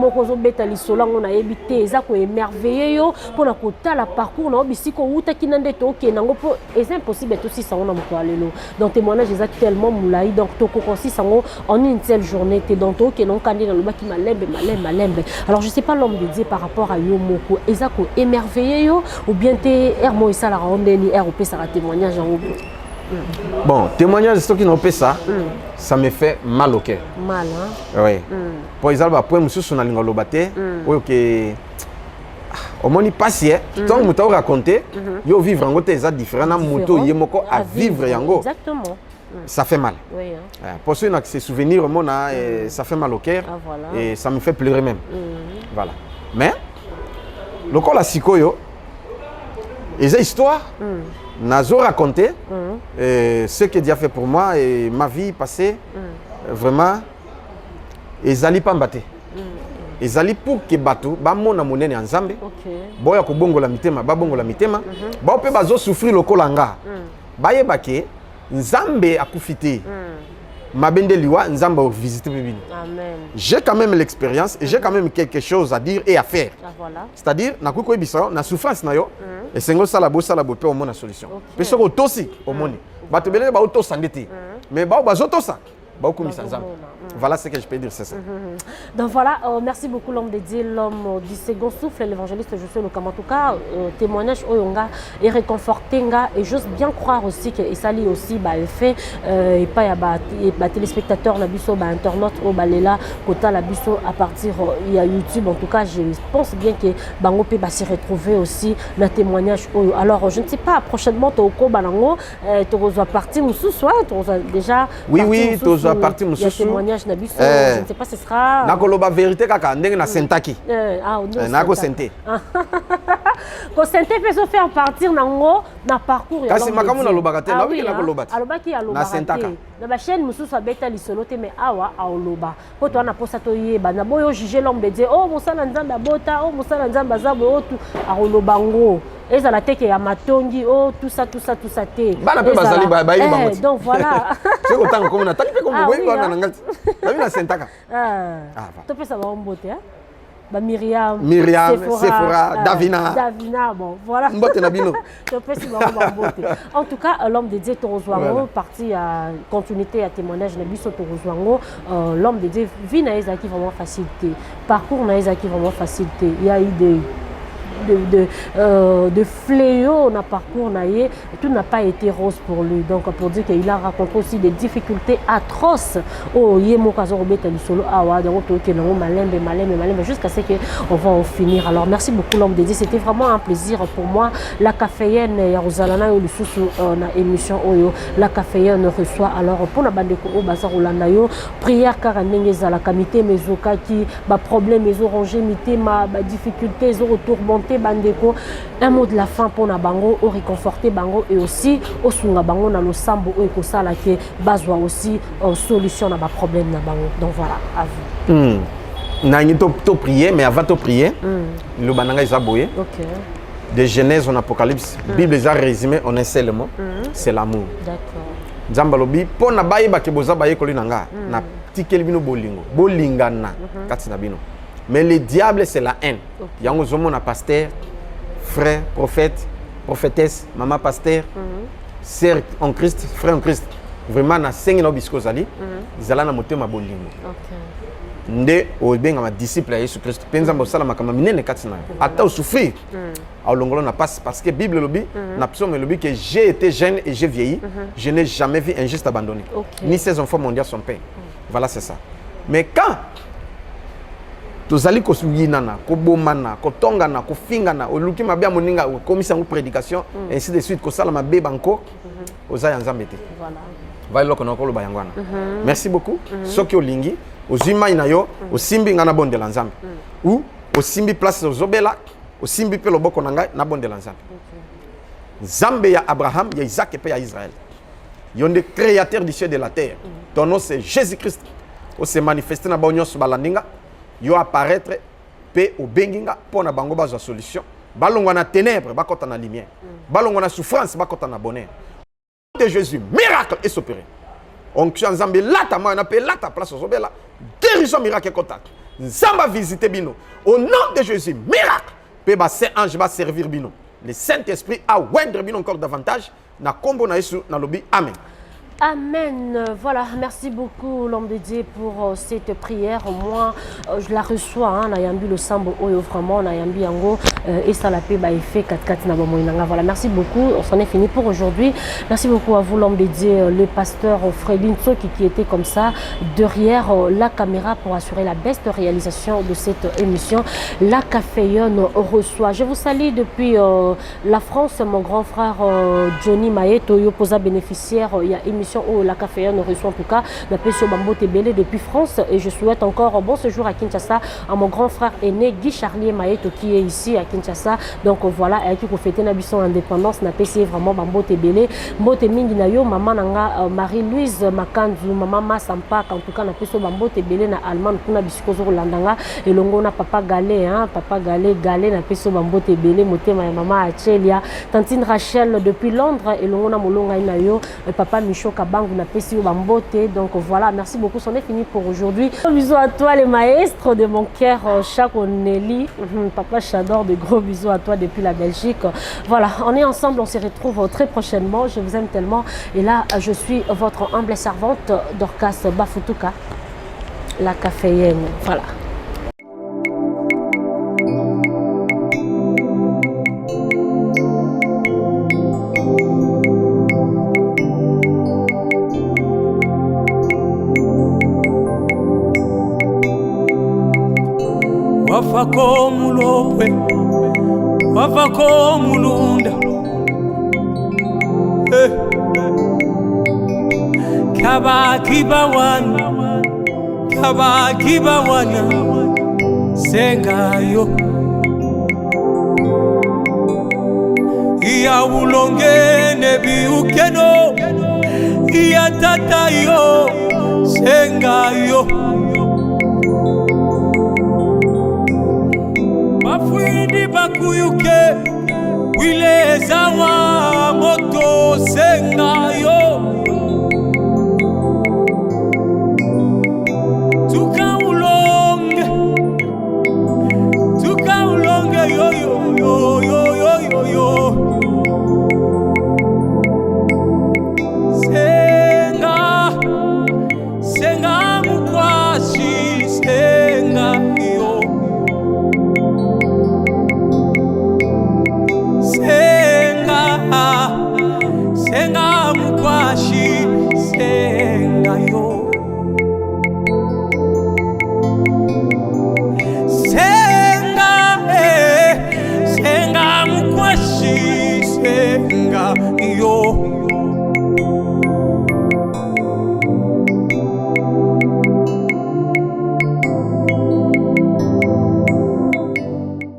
moko zo beta lisolo ngo na yebite eza ko émerveiller yo pona kotala parcours na obisiko uta kinande to ke nango po c'est impossible tout si sango na moko alelo donc témoignage eza tellement moulai donc to ko consi sango en une seule journée te donc to ke non kandi na lobaki malembe alors je sais pas l'homme de Dieu par rapport à yo moko eza ko émerveiller yo ou bien te mo isa la rondeni ROP ça ra témoignage en bon, témoignage de ceux qui n'ont pas ça, ça me fait mal au cœur. Mal, hein? Oui. Pour exemple, après, je suis allé lobate, au moins, il passe, tant que je raconté, il vivre en côté, c'est différent, moto, il à vivre en exactement. Ça fait mal. Oui, hein? Pour ceux qui ont ces souvenirs, ça fait mal au cœur ah, voilà. et ça me fait pleurer même. Voilà. Mais, le corps la psycho, les histoires, Nazo raconté ce que Dieu a fait pour moi et ma vie passée, vraiment, ils allaient pas me battre. Ils allaient pour que bateau, ba mon amonene en Zambie, boya ko bongo la mitema, ba bongo la mitema, ba pe bazo souffrir le kolanga, ba yebake, Nzambe a profité. Mabende liwa, Nzambe a visité bébé. Amen. J'ai quand même l'expérience et j'ai quand même quelque chose à dire et à faire. Ah, voilà. C'est-à-dire, na kuko ebisa, na souffrance na yo. Et c'est ça la pe au monde la solution. Parce que aussi au monde. Ba te belé ba auto sandete. Mais ba bazoto ça. Ba ko misa Nzambe. Voilà ce que je peux dire, c'est ça. Donc voilà, merci beaucoup l'homme de Dieu, l'homme du second souffle, l'évangéliste je suis le en tout cas témoignage oyonga et réconforté nga et j'ose bien croire aussi que et ça lit aussi bah fait et pas ya ba téléspectateurs la biso ba internaute au balela kota la biso à partir il y a YouTube en tout cas je pense bien que bango peut se retrouver aussi dans témoignage oyo. Alors je ne sais pas prochainement toko banango to reçoit partie musu soit déjà oui to reçoit partie musu témoignage je ne sais pas ce sera nakoloba vérité kaka ndenge na sentaki nako senté ko senté peut se faire partir nango na parcours kasi makamu na lobaka te na wiki nakoloba alobaki na sentaka na ba chaîne mususu abeta lisolo te mais awa aoloba po to na posa to yeba na boyo juger l'homme de Dieu oh mosala nzambe abota oh mosala nzambe azabo oh tu aoloba ngo ezala teke ya matongi oh tout ça te bana pe bazali ba yeba donc voilà c'est autant comme na takipe comme boyi ba na ngati na sentaka to pesa ba mbote hein ba Myriam Sephora Davina bon voilà mbote na bino to pesa ba mbote en tout cas l'homme de Dieu Torozwango parti à continuité à témoignage na biso Torozwango l'homme de Dieu vit na ezaki vraiment facilité parcours na ezaki vraiment facilité il y a eu de fléaux on a parcours naïe tout n'a pas été rose pour lui donc pour dire qu'il a rencontré aussi des difficultés atroces oh yemo kazo robeta du solo awa donc to ke non malembe jusqu'à ce que on va en finir. Alors merci beaucoup l'homme de Dieu, c'était vraiment un plaisir pour moi. La caféenne ya rozalana yo lisusu na émission oyo la caféenne reçoit alors pour na bandeko o basa rolanda yo prière car ndenge za la comité mezoka ki ba problème ezo ranger mitema ba difficultés ezo retourmenter bandeko un mot de la fin pour na bango au réconforter bango et aussi au sunga bango na losambo o ekosala ke bazwa aussi solution na ba problème na bango. Donc voilà, à vous. Nani to prier mais avant de prier le bananga isaboye. OK. De Genèse en Apocalypse, Bible les a résumé en un seul mot, c'est l'amour. D'accord. Nzambalobi po na bayeba ke boza baye kolinanga na tikeli bino bolingana kati na bino. Mais le diable, c'est la haine. Il y a un homme, pasteur, frère, prophète, prophétesse, maman pasteur, sœur en Christ, frère en Christ. Vraiment, na sengi na bisko zali, zala na moté ma bolingo. Nde o benga ma disciple à Jésus Christ. Penza mbosala makama minene kati na. Ata o souffrir. A longolo na passe parce que Bible lobi, na psaume lobi que j'ai été jeune et j'ai vieilli, je n'ai jamais vu un juste abandonné. Ni ses enfants mondiaux son père. Voilà, c'est ça. Mais quand tozali kosuyinana kobomana kotongana kofingana oluki mabia moninga komisa ngo prédication ainsi de suite kosala mabe banko ozaya nzambe te voilà va loko na koloba yangwana merci beaucoup soki olingi ozima ina yo osimbi ngana bonde la nzambe ou osimbi place ozobela osimbi pe loboko na ngai na bonde la nzambe nzambe ya Abraham ya Isaac et ya Israël yonde créateur du ciel et de la terre ton nom c'est Jésus-Christ o se manifester na bonyo balandinga yo apparaître pe au benginga pour na bango bazwa solution balongwa na ténèbres bakota na lumière balongwa na souffrance bakota na bonheur de Jésus miracle est opéré onction nzambe lata ma na pe lata place ozobela guérison miracle et contact. Zamba visiter bino. Au nom de Jésus, miracle. Pe ba saint ange va servir bino. Le Saint-Esprit a oindre bino encore davantage. Na kombo na Yesu na lobi. Amen. Amen. Voilà, merci beaucoup l'homme de Dieu pour cette prière. Moi, je la reçois. Hein, Nayambi le sambo oyo vraiment Nayambi yango et ça la paix effet 4 na bomoinanga. Voilà, merci beaucoup. On s'en est fini pour aujourd'hui. Merci beaucoup à vous l'homme de Dieu, le pasteur Fredin Tsoki qui était comme ça derrière la caméra pour assurer la beste réalisation de cette émission. La caféine reçoit. Je vous salue depuis la France, mon grand frère Johnny Mayeto, posa bénéficiaire. Il y a émission où la caféine reçoit en tout cas la Pesio Bambo Tebele depuis France et je souhaite encore un bon séjour à Kinshasa à mon grand frère aîné Guy Charlier Mayeto qui est ici à Kinshasa. Donc voilà, et qui fêter na biso indépendance na PC vraiment Bambo Tebele Mbote mingi na yo maman nanga Marie-Louise Makanzu maman Masampa en tout cas na Pesio Bambo Tebele na Allemagne kuna bisiko zo landanga et longo na papa Galé hein papa Galé na Pesio Bambo Tebele motema ya maman Achelia tantine Rachel depuis Londres et longo na molonga na yo papa Micho Kabangu na Pesio Bambote. Donc voilà, merci beaucoup, c'en est fini pour aujourd'hui. Bisous à toi les maestros de mon cœur, Chaco Nelly, papa j'adore, de gros bisous à toi depuis la Belgique. Voilà, on est ensemble, on se retrouve très prochainement, je vous aime tellement. Et là, je suis votre humble servante Dorcas Bafutuka, la caféine. Voilà. Wafako mulopwe, wafako mulunda, Kabaki wana, sengayo. Iya ulonge nebi ukeno, iya tatayo, sengayo. Bafuindi bakuyuke wile zawa moto sengayo tuka ulonge yo senga mukwashi senga yo senga mukwashi senga yo senga mukwashi senga yo